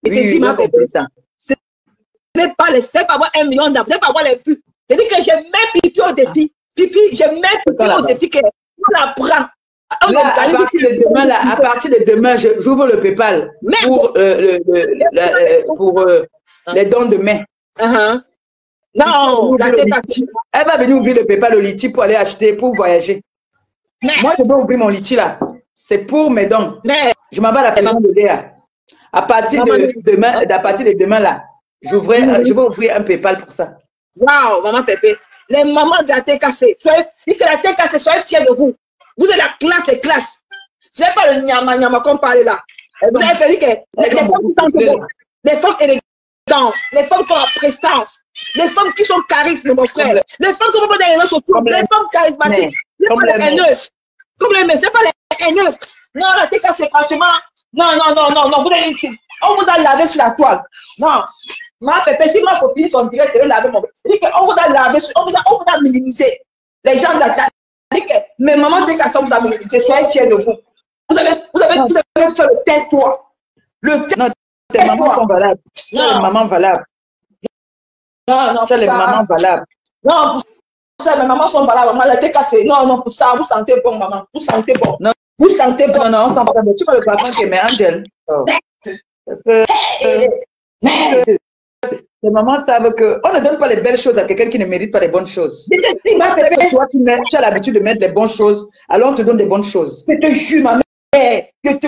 Oui, ma pépé. Ce n'est pas les c'est pas avoir 1 million d'abonnés, pas avoir les vues. Je dis que je mets Pipi au défi. Pipi, je mets Pipi au défi que on la prend. Là, à partir de demain, j'ouvre le PayPal pour les dons de mai. Non, elle va venir ouvrir le PayPal au Liti pour aller acheter, pour voyager. Moi, je dois ouvrir mon Liti là. C'est pour mes dons. Je m'en vais à la personne de Léa. À partir de demain là, je vais ouvrir un PayPal pour ça. Waouh, maman Pépé. Les mamans de la TKC, dites que la TKC, soyez fiers de vous. Vous êtes la classe des classes. Ce n'est pas le nyama qu'on parle là. Vous avez fait que les femmes élégantes, les femmes qui ont la prestance, les femmes qui sont charisme, mon frère, les femmes qui vont pas dans les réseaux sociaux, les femmes charismatiques, pas les haineuses. Comme les c'est pas les haineuses. Non, la TKC, franchement, non, vous êtes intime. On vous a lavé sur la toile. Non. Ma pépé, si ma copine sont directs, elle laver mon. On vous a lavé, on vous a minimisé. Les gens de la mais maman TKC vous a minimisé. Soyez fiers de vous. Vous avez fait le tais-toi. Non, tes mamans sont valables. Tu es les mamans valables. Non, tu es les mamans valables. Non, pour ça, mes mamans sont valables. Maman, la TKC. Non, pour ça, vous sentez bon, maman. Vous sentez bon. Non. Vous sentez bon. Non, on sent pas bon. Tu vois le patron qui est mais Angel. Parce que les mamans savent qu'on ne donne pas les belles choses à quelqu'un qui ne mérite pas les bonnes choses. Toi, tu as l'habitude de mettre les bonnes choses, alors on te donne des bonnes choses. Je te jure, ma mère. Je te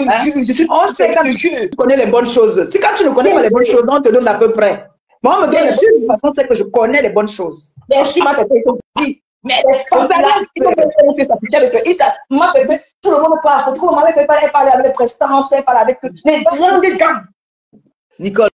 jure. On sait quand tu connais les bonnes choses. Si quand tu ne connais pas les bonnes choses, on te donne à peu près. Moi, on me donne les bonnes choses. De toute façon, c'est que je connais les bonnes choses. Bien sûr, ma pépé. Mais les femmes là, ma pépé, tout le monde parle. Tout le monde parle avec les prestations, elle parle avec les grandes gammes. Nicole,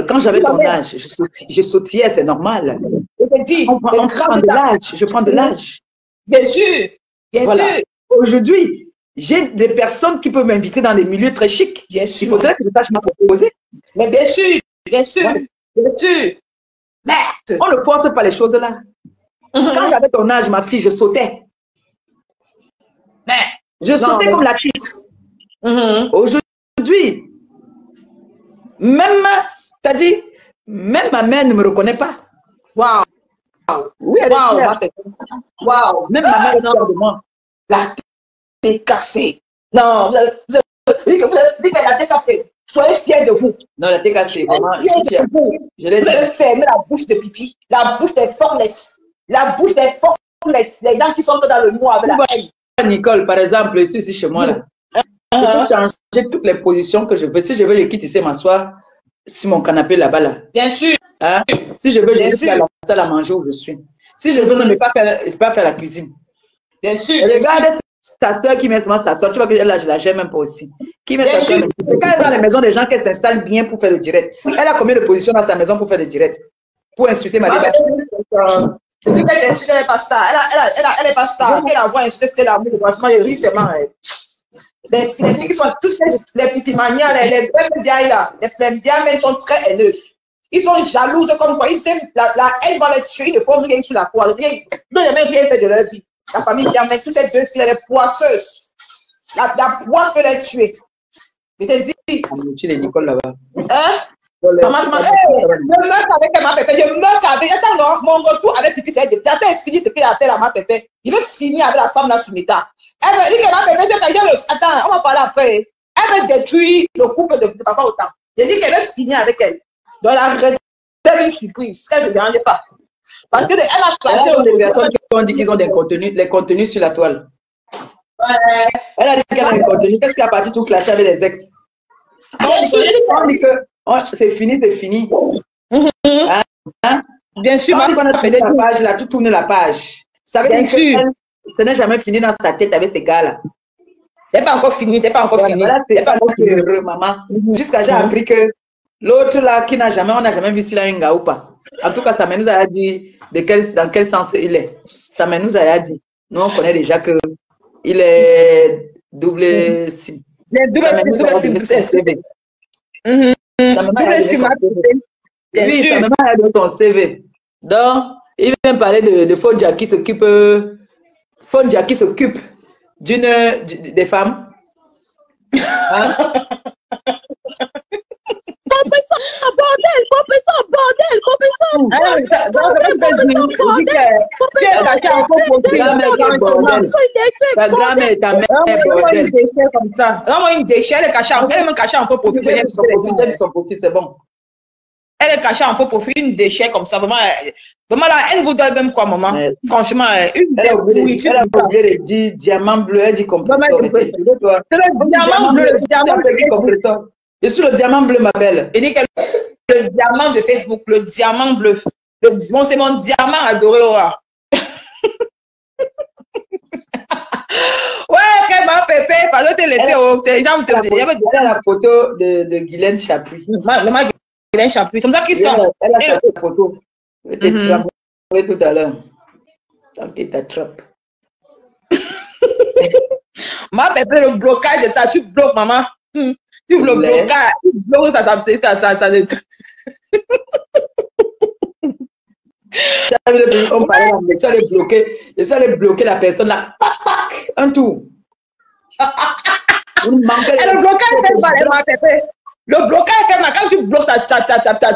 quand j'avais ton âge, je sautillais, c'est normal. Je te dis, je prends de l'âge. Bien sûr, bien sûr. Aujourd'hui, j'ai des personnes qui peuvent m'inviter dans des milieux très chics. Bien sûr. Il faudrait que je sache me proposer. Mais bien sûr, bien sûr, bien sûr. Merde. On ne force pas les choses là. Quand j'avais ton âge, ma fille, je sautais. Je sautais comme la tisse. Aujourd'hui, même, t'as dit, même ma mère ne me reconnaît pas. Waouh. Oui, elle est fière. Waouh. Même ma mère est fière de moi. La tête cassée. Non, vous avez dit que la tête cassée. Soyez fiers de vous. Non, la tête cassée, vraiment, je suis fière. Vous avez fermé la bouche de Pipi, la bouche des formless. La bouche des formless. Les gens qui sont dans le noir avec la haine. Nicole, par exemple, je suis ici chez moi là. Je peux changer toutes les positions que je veux. Si je veux, je quitte ici m'asseoir sur mon canapé là-bas là. Bien sûr. Hein? Si je veux, je vais à la salle à manger où je suis. Si je veux, je ne vais pas faire la cuisine. Bien sûr. Regarde ta soeur qui met souvent s'asseoir. Tu vois que là, je la gère même pas aussi. Qui met sa soeur. Quand elle est dans les maisons des gens qu'elle s'installe bien pour faire le direct. Elle a combien de positions dans sa maison pour faire le direct? pour insulter ma débat. Depuis qu'elle insulte, elle n'est pas star. Elle n'est pas star. Qu'elle a voix insulter, c'était l'amour. Franchement, elle rit seulement. Les filles qui sont tous les petits manias, les flemmes là, les flemmes mais sont très haineux. Ils sont jalouses comme quoi. Ils aiment la haine va les tuer. Ils ne font rien sur la toile. Ils n'ont jamais rien fait de leur vie. La famille Diamant, toutes ces deux filles, elles sont poisseuses. La poisse peut les tuer. Je te dis. Tu les Nicole là-bas. Hein? Maman, je meurs avec ma pépé. Je meurs avec. Attends, mon retour avec Pipi, c'est fini ce qu'il a fait à ma pépé. Il veut finir avec la femme là sur Meta. Elle veut dire que ma pépé, c'est quand attends, on va parler après. Elle veut détruire le couple de papa autant. Je dis qu'elle veut finir avec elle. Donc la réserve une surprise. Elle ne se dérange pas. Parce que elle a clashé des personnes qui ont dit qu'ils ont des contenus, les contenus sur la toile. Elle a dit qu'elle a des contenus. Qu'est-ce qui a parti tout clasher avec les ex? Bien sûr. On dit que c'est fini, c'est fini. Hein? Bien sûr, on dit qu'on a tourné la page, elle a tout tourné la page. Ça veut dire que ce n'est jamais fini dans sa tête avec ces gars-là. C'est pas encore fini, c'est pas encore fini. Voilà, c'est pas heureux, maman. Jusqu'à j'ai appris que l'autre là, qui n'a jamais, on n'a jamais vu s'il a un gars ou pas. En tout cas, ça nous a dit dans quel sens il est. Ça nous a dit. Nous, on connaît déjà que il est double cible. Double cible. Ça m'a donné ton CV. Donc, il vient parler de Fondia qui s'occupe des femmes. Hein? Ta grand-mère, ta mère, bordel. Vraiment une déchet, elle est cachée, elle est même cachée en faux profil. Son profil, c'est bon. Elle est cachée en faux profil, une déchet comme ça. Vraiment là, elle vous donne même quoi, maman? Franchement, elle a oublié les 10 diamants bleus, elle dit compresseur. Le diamant bleu, le diamant compresseur. Je suis le diamant bleu, ma belle. Et dit que le diamant de Facebook, le diamant bleu. Bon, c'est mon diamant adoré. Ouais, qu'elle m'a pépé, parce que elle a la photo de Guylaine Chapuis. Guylaine Chapuis, c'est comme ça qu'ils sont. Elle a sa photo. Je t'ai trouvé tout à l'heure. Donc, tu t'attrapes. Ma pépé, le blocage de ça, tu bloques, maman. Tu le blocage, tu bloques ça. On parlait d'anglais, je suis allé bloquer la personne là, un tour. Le blocage fait mal, ma pépé. Le blocage fait mal, quand tu bloques ça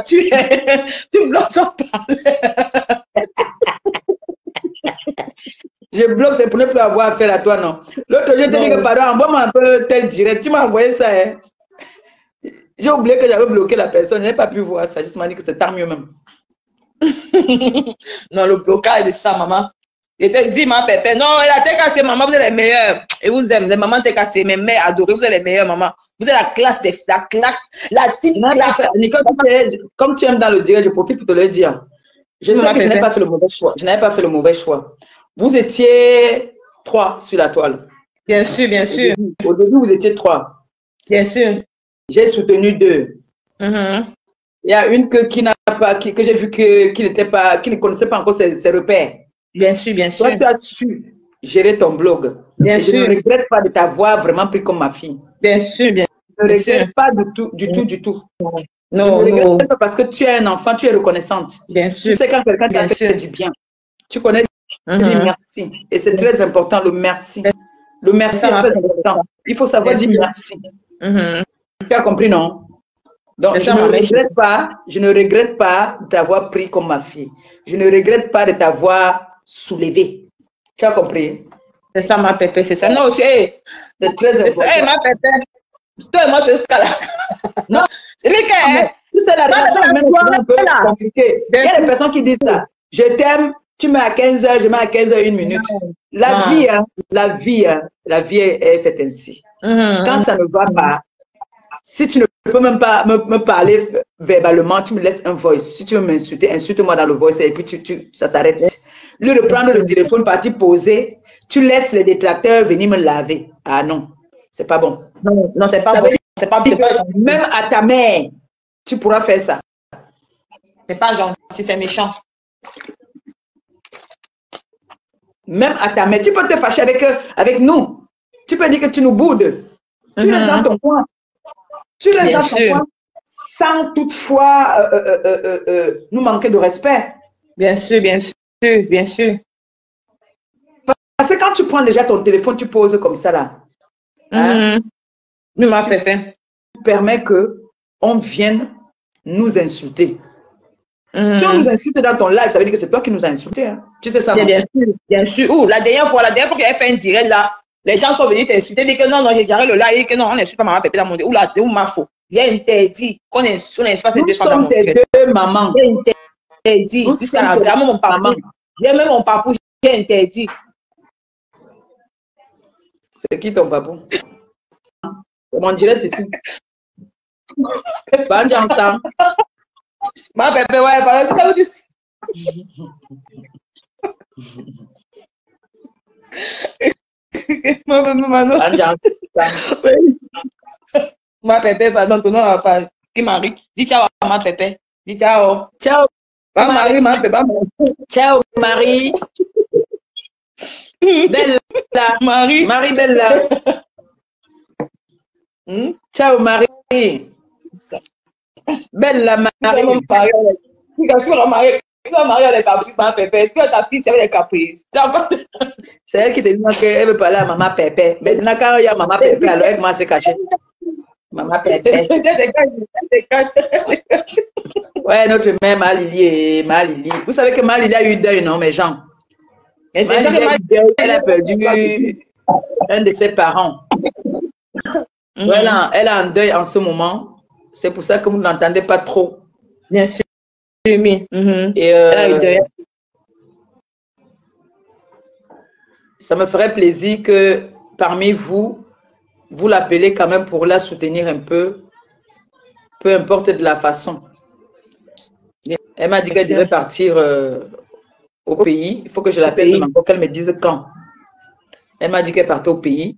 tue. Tu bloques sans parler. Je bloque, c'est pour ne plus avoir affaire à toi, non. L'autre jour, je t'ai dit que pardon, envoie-moi un peu tel direct. Tu m'as envoyé ça, hein. J'ai oublié que j'avais bloqué la personne, je n'ai pas pu voir ça. Je me dit que c'est tant mieux même. Non, le blocage de ça, maman. Je te dis, ma pépé, non, la TKC, maman, vous êtes les meilleurs. Et vous aimez, les mamans TKC, mes mères adorées, vous êtes les meilleurs, maman. Vous êtes la classe, la petite classe. Nicole, comme tu aimes dans le direct, je profite pour te le dire. Je sais que je n'ai pas fait le mauvais choix. Je n'avais pas fait le mauvais choix. Vous étiez 3 sur la toile. Bien sûr, bien sûr. Au début, vous étiez 3. Bien sûr. J'ai soutenu 2. Il y a une que j'ai vu qui ne connaissait pas encore ses repères. Bien sûr, bien sûr. Toi, tu as su gérer ton blog. Bien sûr. Je ne regrette pas de t'avoir vraiment pris comme ma fille. Bien sûr, bien sûr. Je ne regrette pas du tout. Non, je ne regrette pas parce que tu es un enfant, tu es reconnaissante. Bien sûr. Tu sais quand quelqu'un t'a fait du bien, tu connais, tu dis merci. Et c'est très important, le merci. Le merci est très important. Il faut savoir dire merci. Tu as compris, non? Donc, je ne regrette pas de t'avoir pris comme ma fille. Je ne regrette pas de t'avoir soulevé. Tu as compris? C'est ça, ma pépé, c'est ça. Non, c'est très important. Ma pépé. Toi et moi, c'est ce cas-là. Non, c'est les cas. Tu sais, la relation est même un peu compliquée. Il y a des personnes qui disent ça. Je t'aime, tu mets à 15h, je mets à 15h 1 minute. La vie est faite ainsi. Quand ça ne va pas, si tu ne peux même pas me parler verbalement, tu me laisses un voice. Si tu veux m'insulter, insulte-moi dans le voice et puis ça s'arrête. Lieu de prendre le téléphone, partir poser, tu laisses les détracteurs venir me laver. Ah non, c'est pas bon. Non, c'est pas bon. C'est pas bon. Même à ta mère, tu pourras faire ça. C'est pas gentil, c'est méchant. Même à ta mère, tu peux te fâcher avec nous. Tu peux dire que tu nous boudes. Tu restes dans ton coin. Tu restes Bien dans ton sûr. coin sans toutefois nous manquer de respect. Bien sûr, bien sûr, bien sûr. Parce que quand tu prends déjà ton téléphone, tu poses comme ça là. Hein, Nous, ma pépé. tu permets qu'on vienne nous insulter. Si on nous insulte dans ton live, ça veut dire que c'est toi qui nous as insultés. Hein. Tu sais ça, non? Bien sûr, bien sûr. Ouh, la dernière fois que j'avais fait un direct là, les gens sont venus t'insulter, disent que non, j'ai garé le live, que non, on n'insulte pas maman pépé dans mon direct. Ouh là, c'est où ma faute. J'ai interdit qu'on n'insulte pas ces deux femmes dans mon direct. Nous sommes tes deux mamans. J'ai interdit, jusqu'à la gamme, mon papa. J'ai même mon papa, j'ai interdit. C'est qui ton papa? C'est mon direct ici. Pas ensemble. Ma pépé, ouais, parce que ça vous dit. Ma pépé, pardon, ton nom va pas. Qui Marie, dis ciao à ma pépé. Dis ciao. Ciao. Marie, ma pépé. Ciao, Marie. Bella. Marie. Marie Bella. Ciao, Marie. Bella Marie. Tu vas marier avec ma pépé. Tu as ta fille, c'est avec les caprices. C'est elle qui te dit qu'elle veut parler à maman Pépé. Maintenant, quand il y a maman Pépé, alors elle commence à se cacher. Maman Pépé. Ouais, notre mère Malili. Vous savez que Malili a eu deuil, non, mes gens? Elle a perdu un de ses parents. Voilà, elle a un deuil en ce moment. C'est pour ça que vous n'entendez pas trop. Bien sûr. Et elle a eu deuil. Ça me ferait plaisir que parmi vous, vous l'appelez quand même pour la soutenir un peu importe de la façon. Elle m'a dit qu'elle devait partir au pays. Il faut que je l'appelle encore, qu'elle me dise quand. Elle m'a dit qu'elle partait au pays.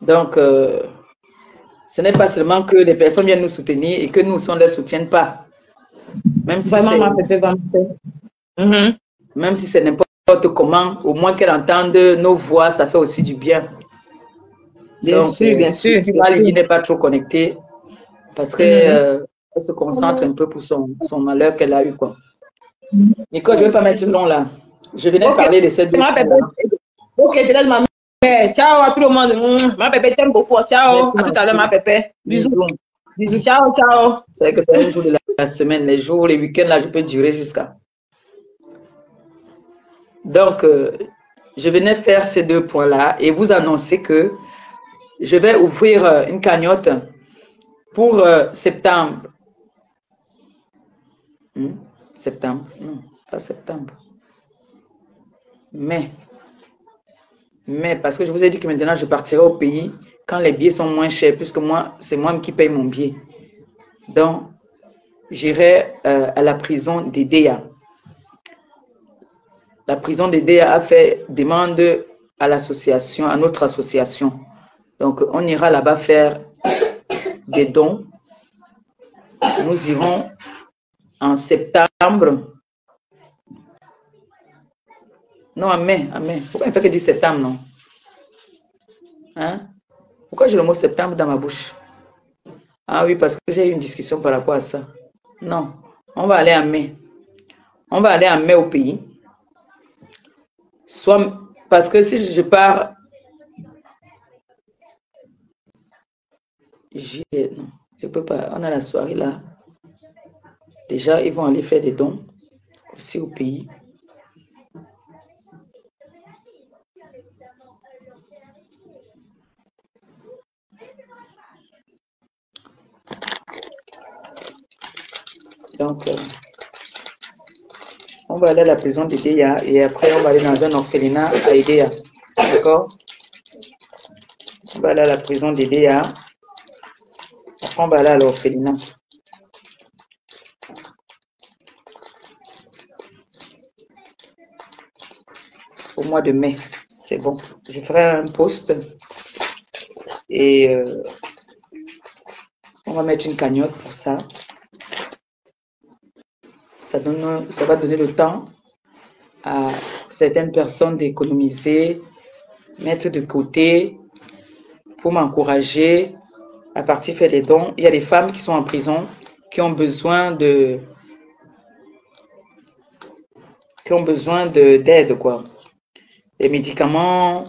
Donc, ce n'est pas seulement que les personnes viennent nous soutenir et que nous, on ne les soutienne pas. Même si même si c'est n'importe comment, au moins qu'elle entende nos voix, ça fait aussi du bien. Bien sûr, bien sûr. Malili n'est pas trop connectée parce qu'elle se concentre un peu pour son malheur qu'elle a eu. Quoi. Nico, je ne vais pas mettre ce nom là. Je venais parler de cette deux. Ok, je laisse ma mère. Ciao à tout le monde. Ma pépé t'aime beaucoup. Ciao. À tout à l'heure, ma pépé. Bisous. Bisous. Ciao, ciao. C'est vrai que c'est un jour de la semaine. Les jours, les week-ends, là, je peux durer jusqu'à. Donc, je venais faire ces deux points-là et vous annoncer que je vais ouvrir une cagnotte pour septembre. Septembre, non, pas septembre. Mais, parce que je vous ai dit que maintenant, je partirai au pays quand les billets sont moins chers, puisque moi, c'est moi qui paye mon billet. Donc, j'irai à la prison d'Edea. La prison d'Edea a fait demande à l'association, à notre association. Donc, on ira là-bas faire des dons. Nous irons en septembre. Non, en mai. Pourquoi il fait que 10 septembre, non? Hein? Pourquoi j'ai le mot septembre dans ma bouche? Ah oui, parce que j'ai eu une discussion par rapport à ça. Non, on va aller en mai. On va aller en mai au pays. Soit parce que si je pars, non, je peux pas. On a la soirée là. Déjà, ils vont aller faire des dons aussi au pays. Donc, on va aller à la prison d'Edea et après on va aller dans un orphelinat à Edea. D'accord? On va aller à la prison d'Edea. Après on va aller à l'orphelinat. Au mois de mai, c'est bon. Je ferai un post et on va mettre une cagnotte pour ça. Ça va donner le temps à certaines personnes d'économiser, mettre de côté pour m'encourager à partir faire des dons. Il y a des femmes qui sont en prison, qui ont besoin d'aide, quoi. Les médicaments.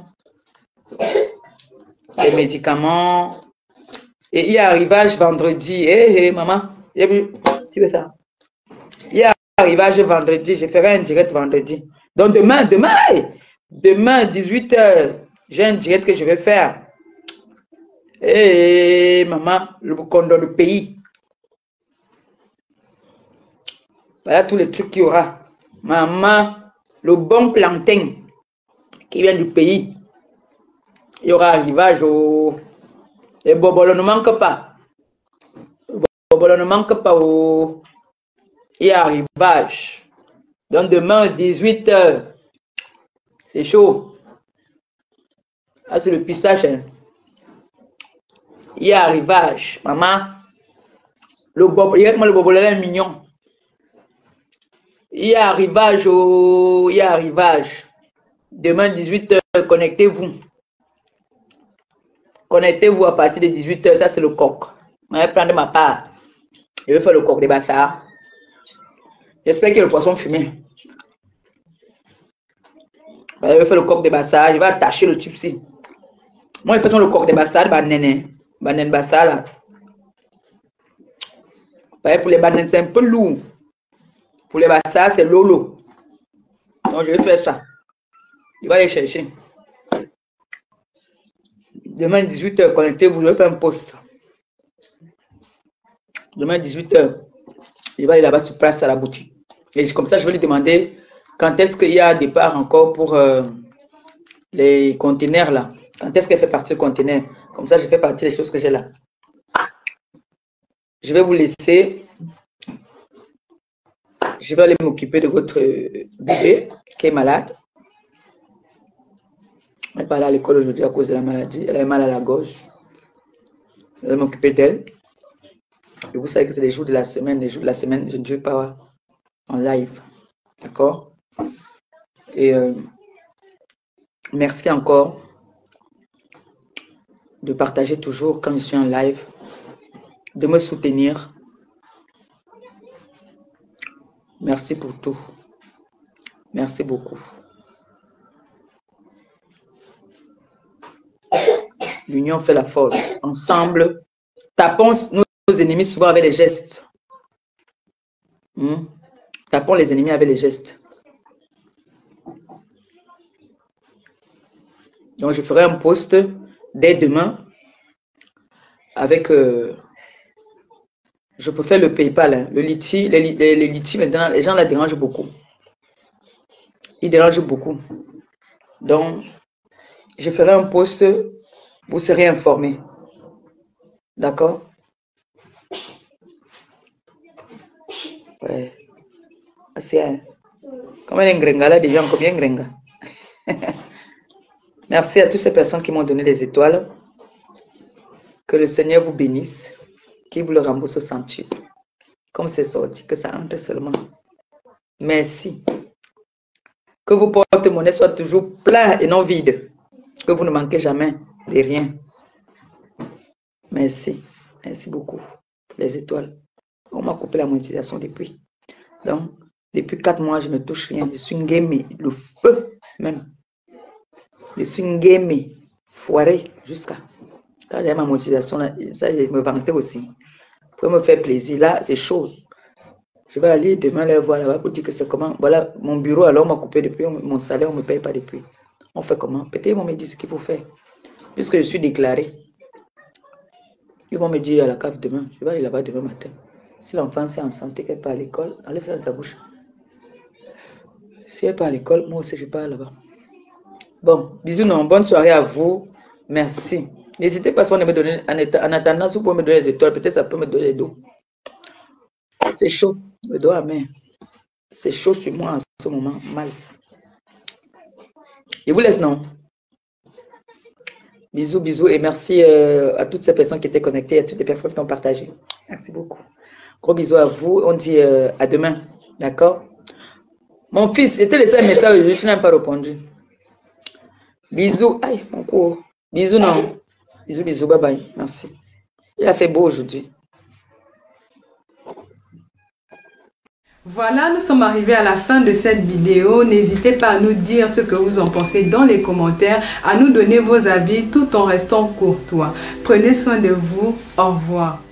Et il y a arrivage vendredi. Hé, maman, tu veux ça? Il y a arrivage vendredi. Je ferai un direct vendredi. Donc demain, 18h, j'ai un direct que je vais faire. Hé, maman, le condom du pays. Voilà tous les trucs qu'il y aura. Maman, le bon plantain qui vient du pays. Il y aura arrivage au... Les bobolos ne manquent pas. Les bobolos ne manquent pas au... Il y a arrivage. Donc demain, 18h. C'est chaud. Ah, c'est le pissage. Hein. Il y a arrivage. Maman. Le bobolon est mignon. Il y a arrivage au... Il y a arrivage. Demain, 18h, connectez-vous. Connectez-vous à partir de 18h. Ça, c'est le coq. Je vais prendre ma part. Je vais faire le coq de Bassard. J'espère que le poisson fumé. Je vais faire le coq de Bassard. Je vais attacher le type ci. Moi, je fais le coq de Bassard. Banen Bassard là. Pour les bananes, c'est un peu lourd. Pour les Bassard, c'est lolo. Donc, je vais faire ça. Je vais aller chercher. Demain, 18h, connectez-vous. Je vais faire un post. Demain, 18h, je vais aller là-bas sur place à la boutique. Et comme ça, je vais lui demander quand est-ce qu'il y a départ encore pour les conteneurs là. Quand est-ce qu'elle fait partie du conteneur. Comme ça, je fais partie des choses que j'ai là. Je vais vous laisser. Je vais aller m'occuper de votre bébé qui est malade. Elle n'est pas allée à l'école aujourd'hui à cause de la maladie. Elle a mal à la gorge. Je vais m'occuper d'elle. Et vous savez que c'est les jours de la semaine. Les jours de la semaine, je ne vais pas en live. D'accord? Et merci encore de partager toujours quand je suis en live. De me soutenir. Merci pour tout. Merci beaucoup. L'union fait la force. Ensemble, tapons nos ennemis souvent avec les gestes. Tapons les ennemis avec les gestes. Donc, je ferai un post dès demain avec... je peux faire le PayPal. Hein. Le Litchi, les Litchi, maintenant, les gens la dérangent beaucoup. Ils dérangent beaucoup. Donc, je ferai un post, vous serez informés. D'accord? Ouais. C'est comme un Ngrenga déjà, combien Ngrenga? Merci à toutes ces personnes qui m'ont donné les étoiles. Que le Seigneur vous bénisse. Qu'il vous le rembourse au centuple. Comme c'est sorti, que ça entre seulement. Merci. Que vos porte-monnaies soient toujours pleins et non vides. Que vous ne manquez jamais de rien. Merci. Merci beaucoup pour les étoiles. On m'a coupé la monétisation depuis. Donc, depuis 4 mois, je ne touche rien. Je suis une gamée. Le feu même. Je suis une gamée. Foirée jusqu'à. Quand j'ai ma monétisation, là, ça, je me vantais aussi. Pour me faire plaisir. Là, c'est chaud. Je vais aller demain les voir là-bas pour dire que c'est comment. Voilà, mon bureau, alors on m'a coupé depuis. Mon salaire, on ne me paye pas depuis. On fait comment? Peut-être ils vont me dire ce qu'il faut faire. Puisque je suis déclaré. Ils vont me dire à la cave demain. Je vais aller là-bas demain matin. Si l'enfant est en santé, qu'elle part à l'école, enlève ça de ta bouche. Si elle part à l'école, moi aussi je pars là-bas. Bon, bisous, non. Bonne soirée à vous. Merci. N'hésitez pas à me donner, en attendant, si vous pouvez me donner les étoiles, peut-être ça peut me donner les dos. C'est chaud, le dos à main. C'est chaud sur moi en ce moment, mal. Je vous laisse, non? Bisous, bisous. Et merci à toutes ces personnes qui étaient connectées, à toutes les personnes qui ont partagé. Merci beaucoup. Gros bisous à vous. On dit à demain. D'accord? Mon fils, j'étais laissé un message, je n'ai pas répondu. Bisous. Aïe, mon cours. Bisous, non. Bisous, bisous. Bye bye. Merci. Il a fait beau aujourd'hui. Voilà, nous sommes arrivés à la fin de cette vidéo. N'hésitez pas à nous dire ce que vous en pensez dans les commentaires, à nous donner vos avis tout en restant courtois. Prenez soin de vous. Au revoir.